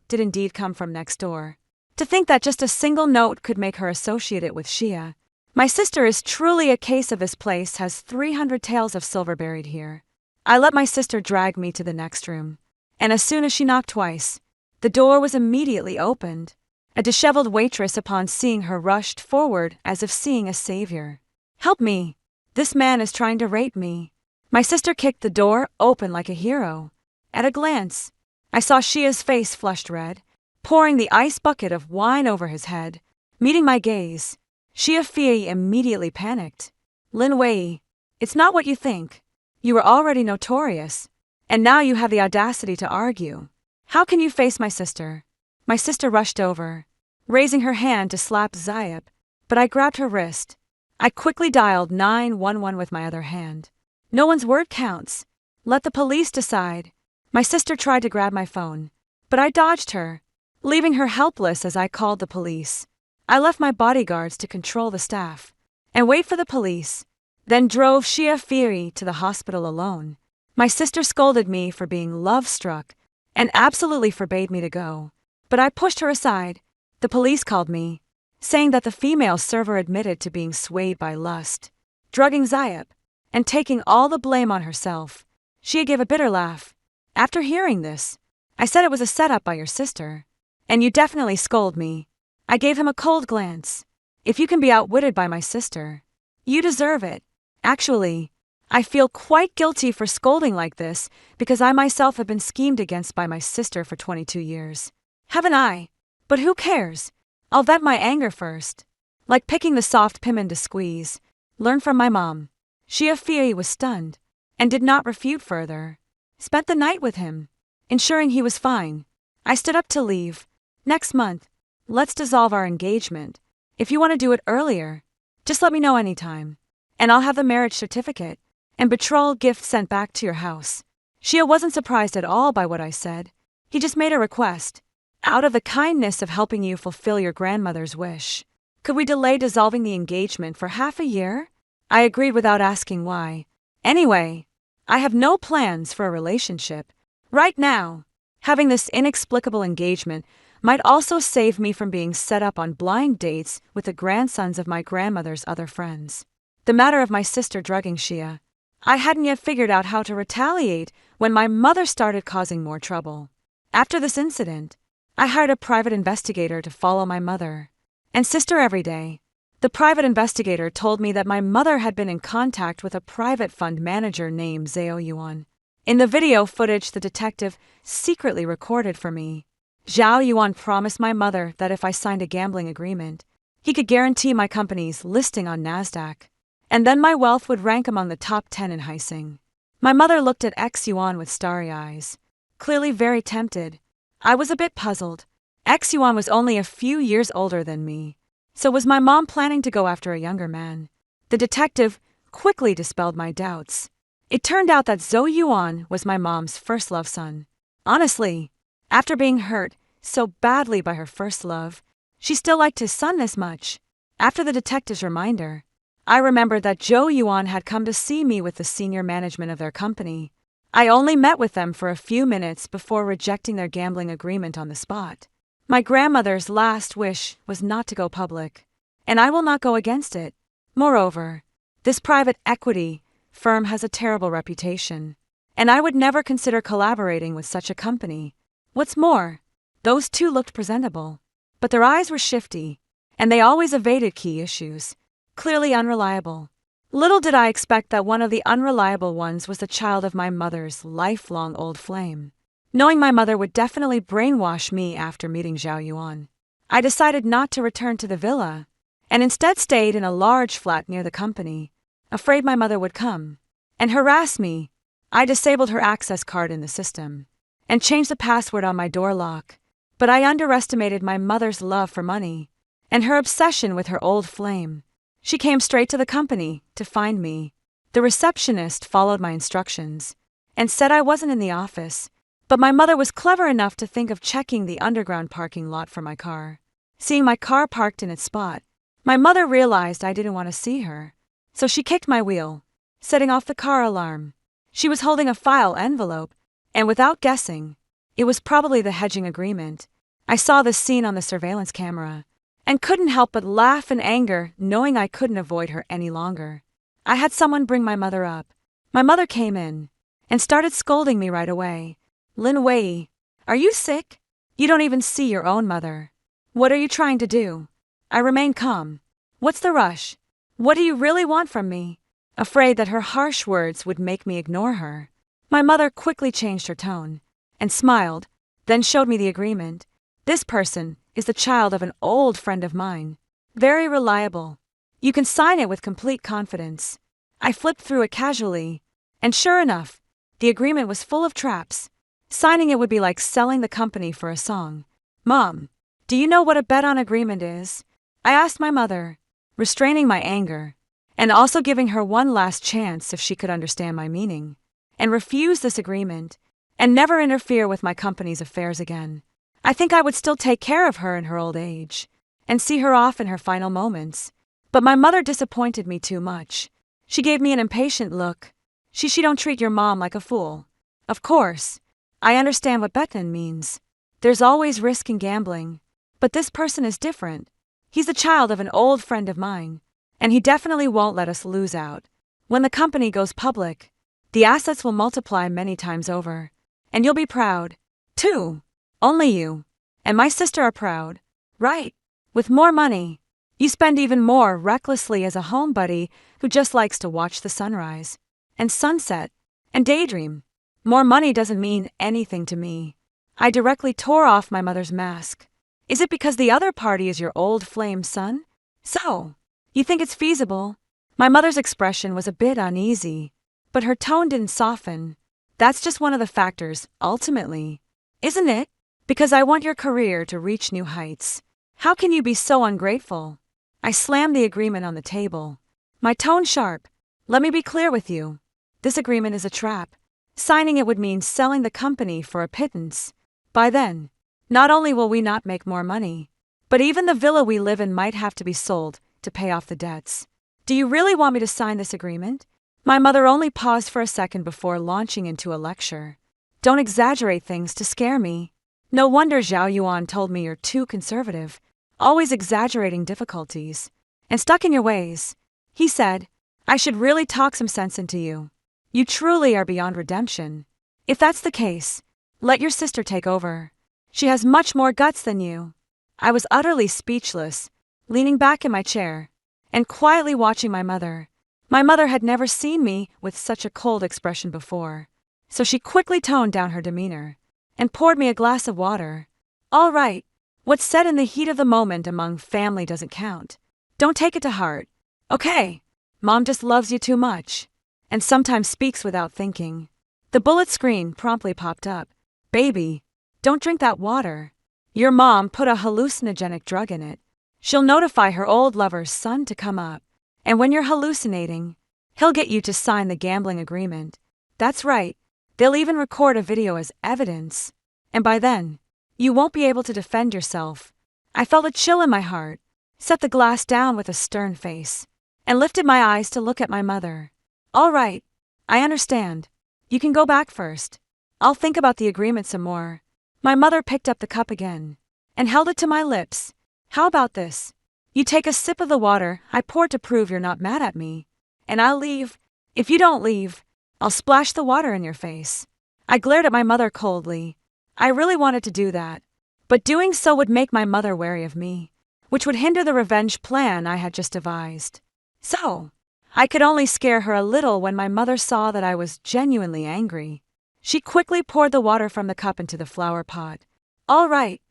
did indeed come from next door. To think that just a single note could make her associate it with Shia. My sister is truly a case of this place has 300 tales of silver buried here. I let my sister drag me to the next room, and as soon as she knocked twice, the door was immediately opened. A disheveled waitress, upon seeing her, rushed forward as if seeing a savior. "Help me! This man is trying to rape me." My sister kicked the door open like a hero. At a glance, I saw Shia's face flushed red, pouring the ice bucket of wine over his head. Meeting my gaze, Shia Fei immediately panicked. "Lin Wei, it's not what you think. You were already notorious, and now you have the audacity to argue. How can you face my sister?" My sister rushed over, raising her hand to slap Zayep, but I grabbed her wrist. I quickly dialed 911 with my other hand. "No one's word counts. Let the police decide." My sister tried to grab my phone, but I dodged her, leaving her helpless as I called the police. I left my bodyguards to control the staff and wait for the police, then drove Shia Fei to the hospital alone. My sister scolded me for being love-struck and absolutely forbade me to go, but I pushed her aside. The police called me, saying that the female server admitted to being swayed by lust, drugging Zayep, and taking all the blame on herself. Shia gave a bitter laugh. "After hearing this, I said it was a setup by your sister, and you definitely scold me." I gave him a cold glance. "If you can be outwitted by my sister, you deserve it. Actually, I feel quite guilty for scolding like this because I myself have been schemed against by my sister for 22 years. Haven't I? But who cares? I'll vent my anger first." Like picking the soft pimmin to squeeze, learn from my mom. Shia Fei was stunned and did not refute further. Spent the night with him, ensuring he was fine. I stood up to leave. "Next month, let's dissolve our engagement. If you want to do it earlier, just let me know anytime, and I'll have the marriage certificate and betrothal gift sent back to your house." Shia wasn't surprised at all by what I said. He just made a request. "Out of the kindness of helping you fulfill your grandmother's wish, could we delay dissolving the engagement for half a year?" I agreed without asking why. Anyway, I have no plans for a relationship right now. Having this inexplicable engagement might also save me from being set up on blind dates with the grandsons of my grandmother's other friends. The matter of my sister drugging Shia, I hadn't yet figured out how to retaliate when my mother started causing more trouble. After this incident, I hired a private investigator to follow my mother and sister every day. The private investigator told me that my mother had been in contact with a private fund manager named Zhao Yuan. In the video footage the detective secretly recorded for me, Zhao Yuan promised my mother that if I signed a gambling agreement, he could guarantee my company's listing on NASDAQ, and then my wealth would rank among the top 10 in Heising. My mother looked at X Yuan with starry eyes, clearly very tempted. I was a bit puzzled. X Yuan was only a few years older than me, so was my mom planning to go after a younger man? The detective quickly dispelled my doubts. It turned out that Zhou Yuan was my mom's first love son. Honestly, after being hurt so badly by her first love, she still liked his son this much. After the detective's reminder, I remembered that Zhou Yuan had come to see me with the senior management of their company. I only met with them for a few minutes before rejecting their gambling agreement on the spot. My grandmother's last wish was not to go public, and I will not go against it. Moreover, this private equity firm has a terrible reputation, and I would never consider collaborating with such a company. What's more, those two looked presentable, but their eyes were shifty, and they always evaded key issues. Clearly unreliable. Little did I expect that one of the unreliable ones was the child of my mother's lifelong old flame. Knowing my mother would definitely brainwash me after meeting Zhao Yuan, I decided not to return to the villa, and instead stayed in a large flat near the company, afraid my mother would come and harass me. I disabled her access card in the system and changed the password on my door lock, but I underestimated my mother's love for money and her obsession with her old flame. She came straight to the company to find me. The receptionist followed my instructions and said I wasn't in the office, but my mother was clever enough to think of checking the underground parking lot for my car. Seeing my car parked in its spot, my mother realized I didn't want to see her, so she kicked my wheel, setting off the car alarm. She was holding a file envelope, and without guessing, it was probably the hedging agreement. I saw this scene on the surveillance camera and couldn't help but laugh in anger, knowing I couldn't avoid her any longer. I had someone bring my mother up. My mother came in, and started scolding me right away. "Lin Wei, are you sick? You don't even see your own mother. What are you trying to do?" I remained calm. "What's the rush? What do you really want from me?" Afraid that her harsh words would make me ignore her. My mother quickly changed her tone and smiled, then showed me the agreement. "This person is the child of an old friend of mine. Very reliable. You can sign it with complete confidence." I flipped through it casually, and sure enough, the agreement was full of traps. Signing it would be like selling the company for a song. "Mom, do you know what a bet-on agreement is?" I asked my mother, restraining my anger, and also giving her one last chance if she could understand my meaning, and refuse this agreement, and never interfere with my company's affairs again. I think I would still take care of her in her old age, and see her off in her final moments. But my mother disappointed me too much. She gave me an impatient look. She don't treat your mom like a fool." Of course, I understand what betting means. There's always risk in gambling. But this person is different. He's the child of an old friend of mine, and he definitely won't let us lose out. When the company goes public, the assets will multiply many times over, and you'll be proud, too. Only you and my sister are proud, right? With more money, you spend even more recklessly as a homebody who just likes to watch the sunrise and sunset and daydream. More money doesn't mean anything to me. I directly tore off my mother's mask. "Is it because the other party is your old flame son? So, you think it's feasible?" My mother's expression was a bit uneasy, but her tone didn't soften. "That's just one of the factors, ultimately, isn't it? Because I want your career to reach new heights. How can you be so ungrateful?" I slammed the agreement on the table, my tone sharp. "Let me be clear with you. This agreement is a trap. Signing it would mean selling the company for a pittance. By then, not only will we not make more money, but even the villa we live in might have to be sold to pay off the debts. Do you really want me to sign this agreement?" My mother only paused for a second before launching into a lecture. "Don't exaggerate things to scare me. No wonder Zhao Yuan told me you're too conservative, always exaggerating difficulties, and stuck in your ways. He said, I should really talk some sense into you. You truly are beyond redemption. If that's the case, let your sister take over. She has much more guts than you." I was utterly speechless, leaning back in my chair, and quietly watching my mother. My mother had never seen me with such a cold expression before, so she quickly toned down her demeanor and poured me a glass of water. "All right, what's said in the heat of the moment among family doesn't count. Don't take it to heart. Okay, Mom just loves you too much, and sometimes speaks without thinking." The bullet screen promptly popped up. "Baby, don't drink that water. Your mom put a hallucinogenic drug in it. She'll notify her old lover's son to come up, and when you're hallucinating, he'll get you to sign the gambling agreement. That's right, they'll even record a video as evidence. And by then, you won't be able to defend yourself." I felt a chill in my heart, set the glass down with a stern face, and lifted my eyes to look at my mother. "All right, I understand. You can go back first. I'll think about the agreement some more." My mother picked up the cup again and held it to my lips. "How about this? You take a sip of the water I poured to prove you're not mad at me, and I'll leave. If you don't leave, I'll splash the water in your face." I glared at my mother coldly. I really wanted to do that, but doing so would make my mother wary of me, which would hinder the revenge plan I had just devised. So, I could only scare her a little when my mother saw that I was genuinely angry. She quickly poured the water from the cup into the flower pot. All right.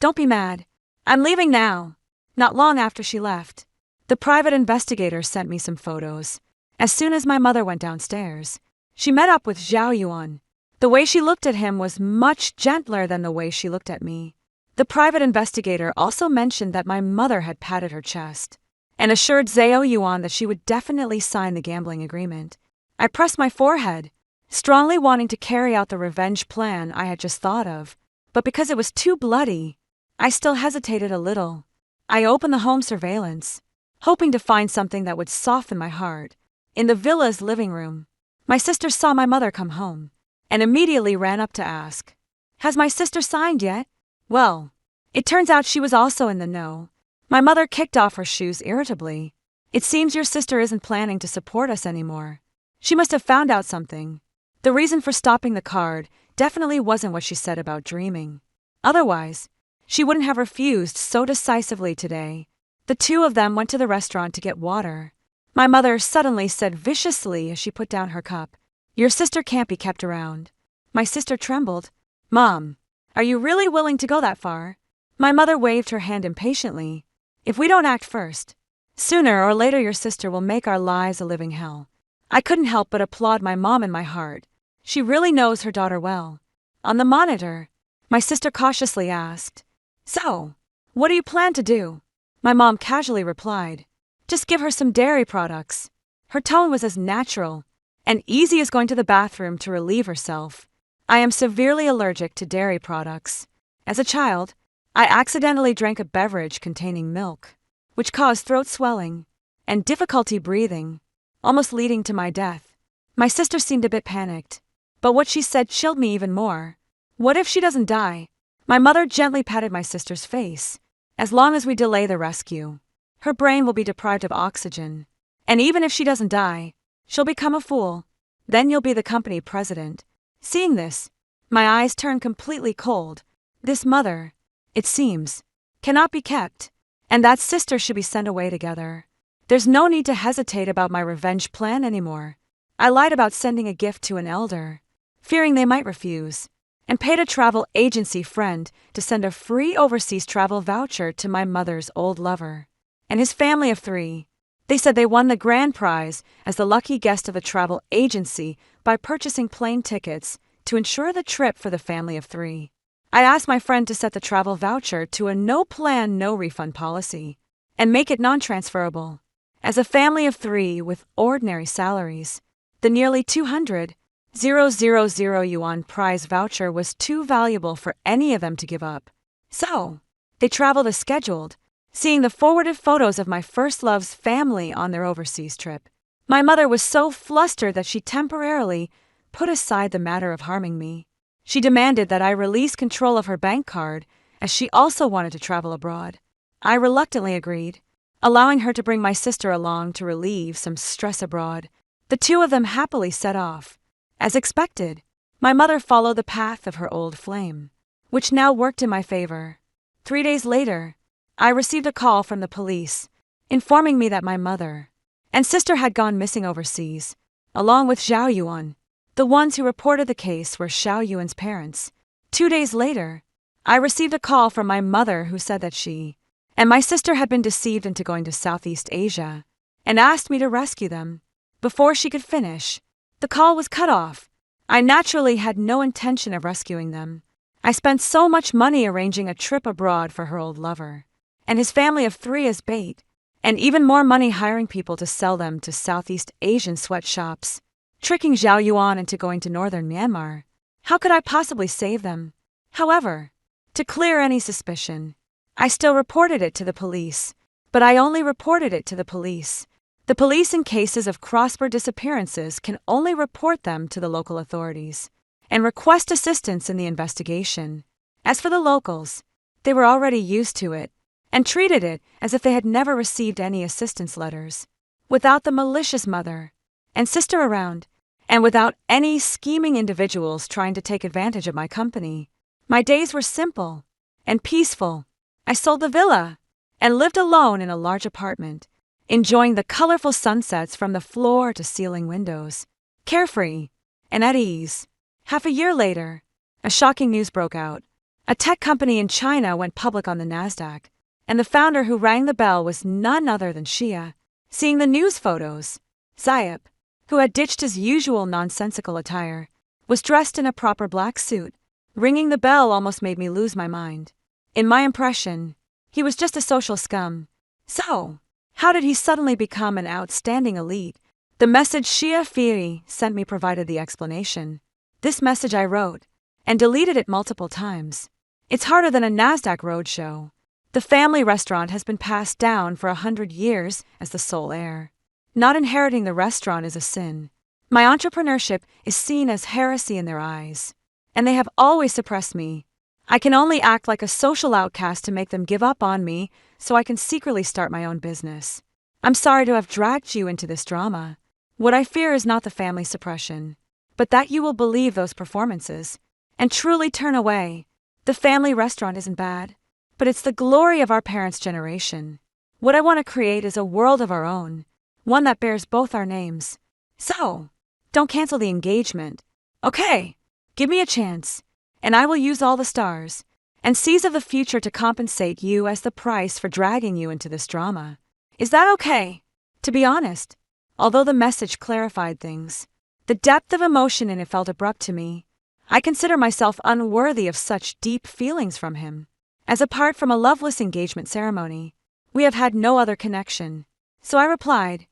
Don't be mad. I'm leaving now." Not long after she left, the private investigator sent me some photos. As soon as my mother went downstairs, she met up with Zhao Yuan. The way she looked at him was much gentler than the way she looked at me. The private investigator also mentioned that my mother had patted her chest and assured Zhao Yuan that she would definitely sign the gambling agreement. I pressed my forehead, strongly wanting to carry out the revenge plan I had just thought of, but because it was too bloody, I still hesitated a little. I opened the home surveillance, hoping to find something that would soften my heart. In the villa's living room, my sister saw my mother come home and immediately ran up to ask, "Has my sister signed yet?" Well, it turns out she was also in the know. My mother kicked off her shoes irritably. "It seems your sister isn't planning to support us anymore. She must have found out something. The reason for stopping the card definitely wasn't what she said about dreaming. Otherwise, she wouldn't have refused so decisively today. The two of them went to the restaurant to get water. My mother suddenly said viciously as she put down her cup, "Your sister can't be kept around." My sister trembled. "Mom, are you really willing to go that far?" My mother waved her hand impatiently. "If we don't act first, sooner or later your sister will make our lives a living hell." I couldn't help but applaud my mom in my heart. She really knows her daughter well. On the monitor, my sister cautiously asked, "So, what do you plan to do?" My mom casually replied, "Just give her some dairy products." Her tone was as natural and easy as going to the bathroom to relieve herself. I am severely allergic to dairy products. As a child, I accidentally drank a beverage containing milk, which caused throat swelling and difficulty breathing, almost leading to my death. My sister seemed a bit panicked, but what she said chilled me even more. "What if she doesn't die?" My mother gently patted my sister's face. "As long as we delay the rescue, her brain will be deprived of oxygen. And even if she doesn't die, she'll become a fool. Then you'll be the company president." Seeing this, my eyes turned completely cold. This mother, it seems, cannot be kept, and that sister should be sent away together. There's no need to hesitate about my revenge plan anymore. I lied about sending a gift to an elder, fearing they might refuse, and paid a travel agency friend to send a free overseas travel voucher to my mother's old lover and his family of 3. They said they won the grand prize as the lucky guest of the travel agency by purchasing plane tickets to ensure the trip for the family of 3. I asked my friend to set the travel voucher to a no-plan, no-refund policy and make it non-transferable. As a family of 3 with ordinary salaries, the nearly 200,000 yuan prize voucher was too valuable for any of them to give up. So, they traveled as scheduled, seeing the forwarded photos of my first love's family on their overseas trip. My mother was so flustered that she temporarily put aside the matter of harming me. She demanded that I release control of her bank card, as she also wanted to travel abroad. I reluctantly agreed, allowing her to bring my sister along to relieve some stress abroad. The two of them happily set off. As expected, my mother followed the path of her old flame, which now worked in my favor. 3 days later, I received a call from the police, informing me that my mother and sister had gone missing overseas, along with Xiao Yuan. The ones who reported the case were Xiao Yuan's parents. 2 days later, I received a call from my mother who said that she and my sister had been deceived into going to Southeast Asia and asked me to rescue them. Before she could finish, the call was cut off. I naturally had no intention of rescuing them. I spent so much money arranging a trip abroad for her old lover and his family of 3 as bait, and even more money hiring people to sell them to Southeast Asian sweatshops, tricking Xiao Yuan into going to northern Myanmar. How could I possibly save them? However, to clear any suspicion, I still reported it to the police, but I only reported it to the police. The police in cases of cross-border disappearances can only report them to the local authorities and request assistance in the investigation. As for the locals, they were already used to it and treated it as if they had never received any assistance letters. Without the malicious mother and sister around, and without any scheming individuals trying to take advantage of my company, my days were simple and peaceful. I sold the villa and lived alone in a large apartment, enjoying the colorful sunsets from the floor-to-ceiling windows, carefree and at ease. Half a year later, a shocking news broke out. A tech company in China went public on the Nasdaq, and the founder who rang the bell was none other than Xia. Seeing the news photos, Zayep, who had ditched his usual nonsensical attire, was dressed in a proper black suit. Ringing the bell almost made me lose my mind. In my impression, he was just a social scum. So, how did he suddenly become an outstanding elite? The message Xia Firi sent me provided the explanation. This message I wrote, and deleted it multiple times. It's harder than a Nasdaq roadshow. The family restaurant has been passed down for 100 years as the sole heir. Not inheriting the restaurant is a sin. My entrepreneurship is seen as heresy in their eyes, and they have always suppressed me. I can only act like a social outcast to make them give up on me so I can secretly start my own business. I'm sorry to have dragged you into this drama, What I fear is not the family suppression, but that you will believe those performances and truly turn away. The family restaurant isn't bad, but it's the glory of our parents' generation. What I want to create is a world of our own, one that bears both our names. So, don't cancel the engagement. Okay, give me a chance, and I will use all the stars and seas of the future to compensate you as the price for dragging you into this drama. Is that okay? To be honest, although the message clarified things, the depth of emotion in it felt abrupt to me. I consider myself unworthy of such deep feelings from him. As apart from a loveless engagement ceremony, we have had no other connection. So I replied,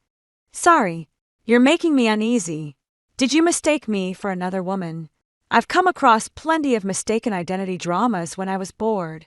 "Sorry, you're making me uneasy. Did you mistake me for another woman? I've come across plenty of mistaken identity dramas when I was bored."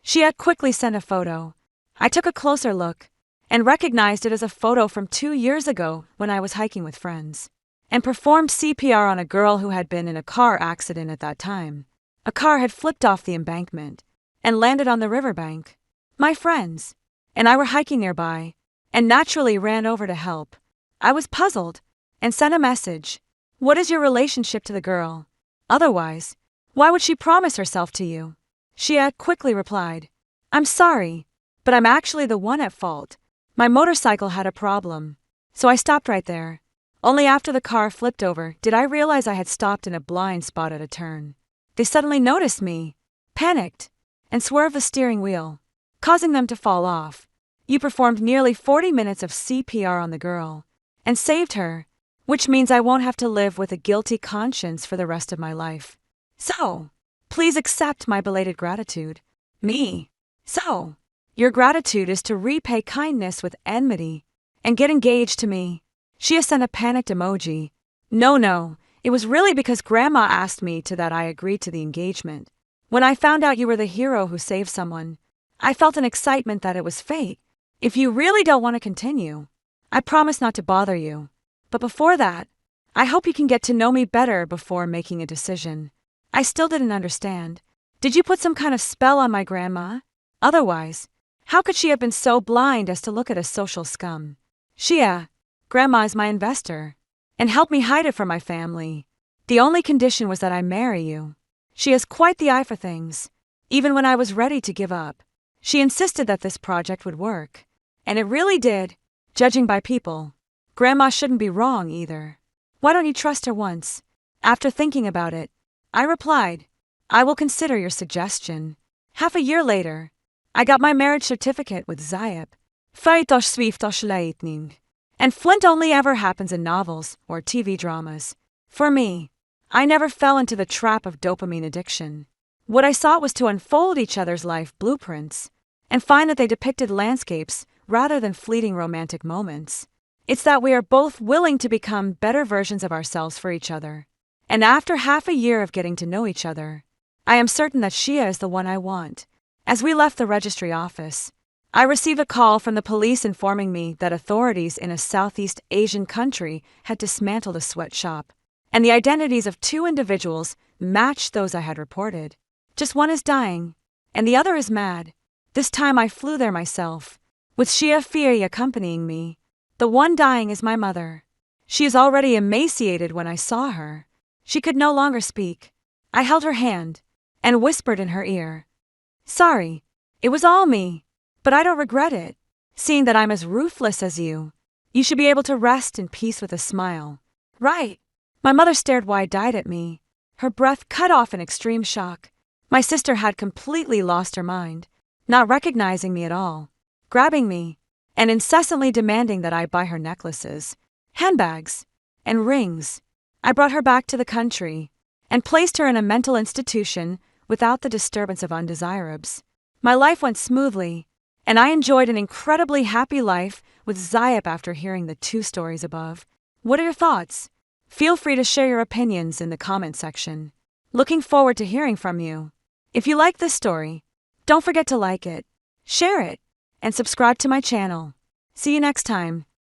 She had quickly sent a photo. I took a closer look and recognized it as a photo from 2 years ago when I was hiking with friends, and performed CPR on a girl who had been in a car accident at that time. A car had flipped off the embankment and landed on the riverbank. My friends and I were hiking nearby, and naturally ran over to help. I was puzzled and sent a message. "What is your relationship to the girl? Otherwise, why would she promise herself to you?" She had quickly replied, "I'm sorry, but I'm actually the one at fault. My motorcycle had a problem, so I stopped right there. Only after the car flipped over did I realize I had stopped in a blind spot at a turn. They suddenly noticed me, panicked, and swerved the steering wheel, causing them to fall off. You performed nearly 40 minutes of CPR on the girl and saved her, which means I won't have to live with a guilty conscience for the rest of my life. So, please accept my belated gratitude." Me. "So, your gratitude is to repay kindness with enmity and get engaged to me." She has sent a panicked emoji. No, it was really because Grandma asked me to that I agreed to the engagement. When I found out you were the hero who saved someone, I felt an excitement that it was fate. If you really don't want to continue, I promise not to bother you. But before that, I hope you can get to know me better before making a decision. I still didn't understand. Did you put some kind of spell on my grandma? Otherwise, how could she have been so blind as to look at a social scum? Grandma is my investor, and helped me hide it from my family. The only condition was that I marry you. She has quite the eye for things. Even when I was ready to give up, she insisted that this project would work. And it really did, judging by people. Grandma shouldn't be wrong either. Why don't you trust her once? After thinking about it, I replied, "I will consider your suggestion." Half a year later, I got my marriage certificate with Zayep. Feitosh swiftosh leitning. And Flint only ever happens in novels or TV dramas. For me, I never fell into the trap of dopamine addiction. What I sought was to unfold each other's life blueprints and find that they depicted landscapes rather than fleeting romantic moments. It's that we are both willing to become better versions of ourselves for each other. And after half a year of getting to know each other, I am certain that Shia is the one I want. As we left the registry office, I received a call from the police informing me that authorities in a Southeast Asian country had dismantled a sweatshop, and the identities of 2 individuals matched those I had reported. Just one is dying, and the other is mad. This time I flew there myself, with Shia Firi accompanying me. The one dying is my mother. She is already emaciated when I saw her. She could no longer speak. I held her hand and whispered in her ear, "Sorry, it was all me. But I don't regret it, seeing that I'm as ruthless as you. You should be able to rest in peace with a smile." "Right." My mother stared wide-eyed at me, her breath cut off in extreme shock. My sister had completely lost her mind, not recognizing me at all, grabbing me, and incessantly demanding that I buy her necklaces, handbags, and rings. I brought her back to the country and placed her in a mental institution without the disturbance of undesirables. My life went smoothly, and I enjoyed an incredibly happy life with Zayep after hearing the 2 stories above. What are your thoughts? Feel free to share your opinions in the comment section. Looking forward to hearing from you. If you like this story, don't forget to like it, share it, and subscribe to my channel. See you next time.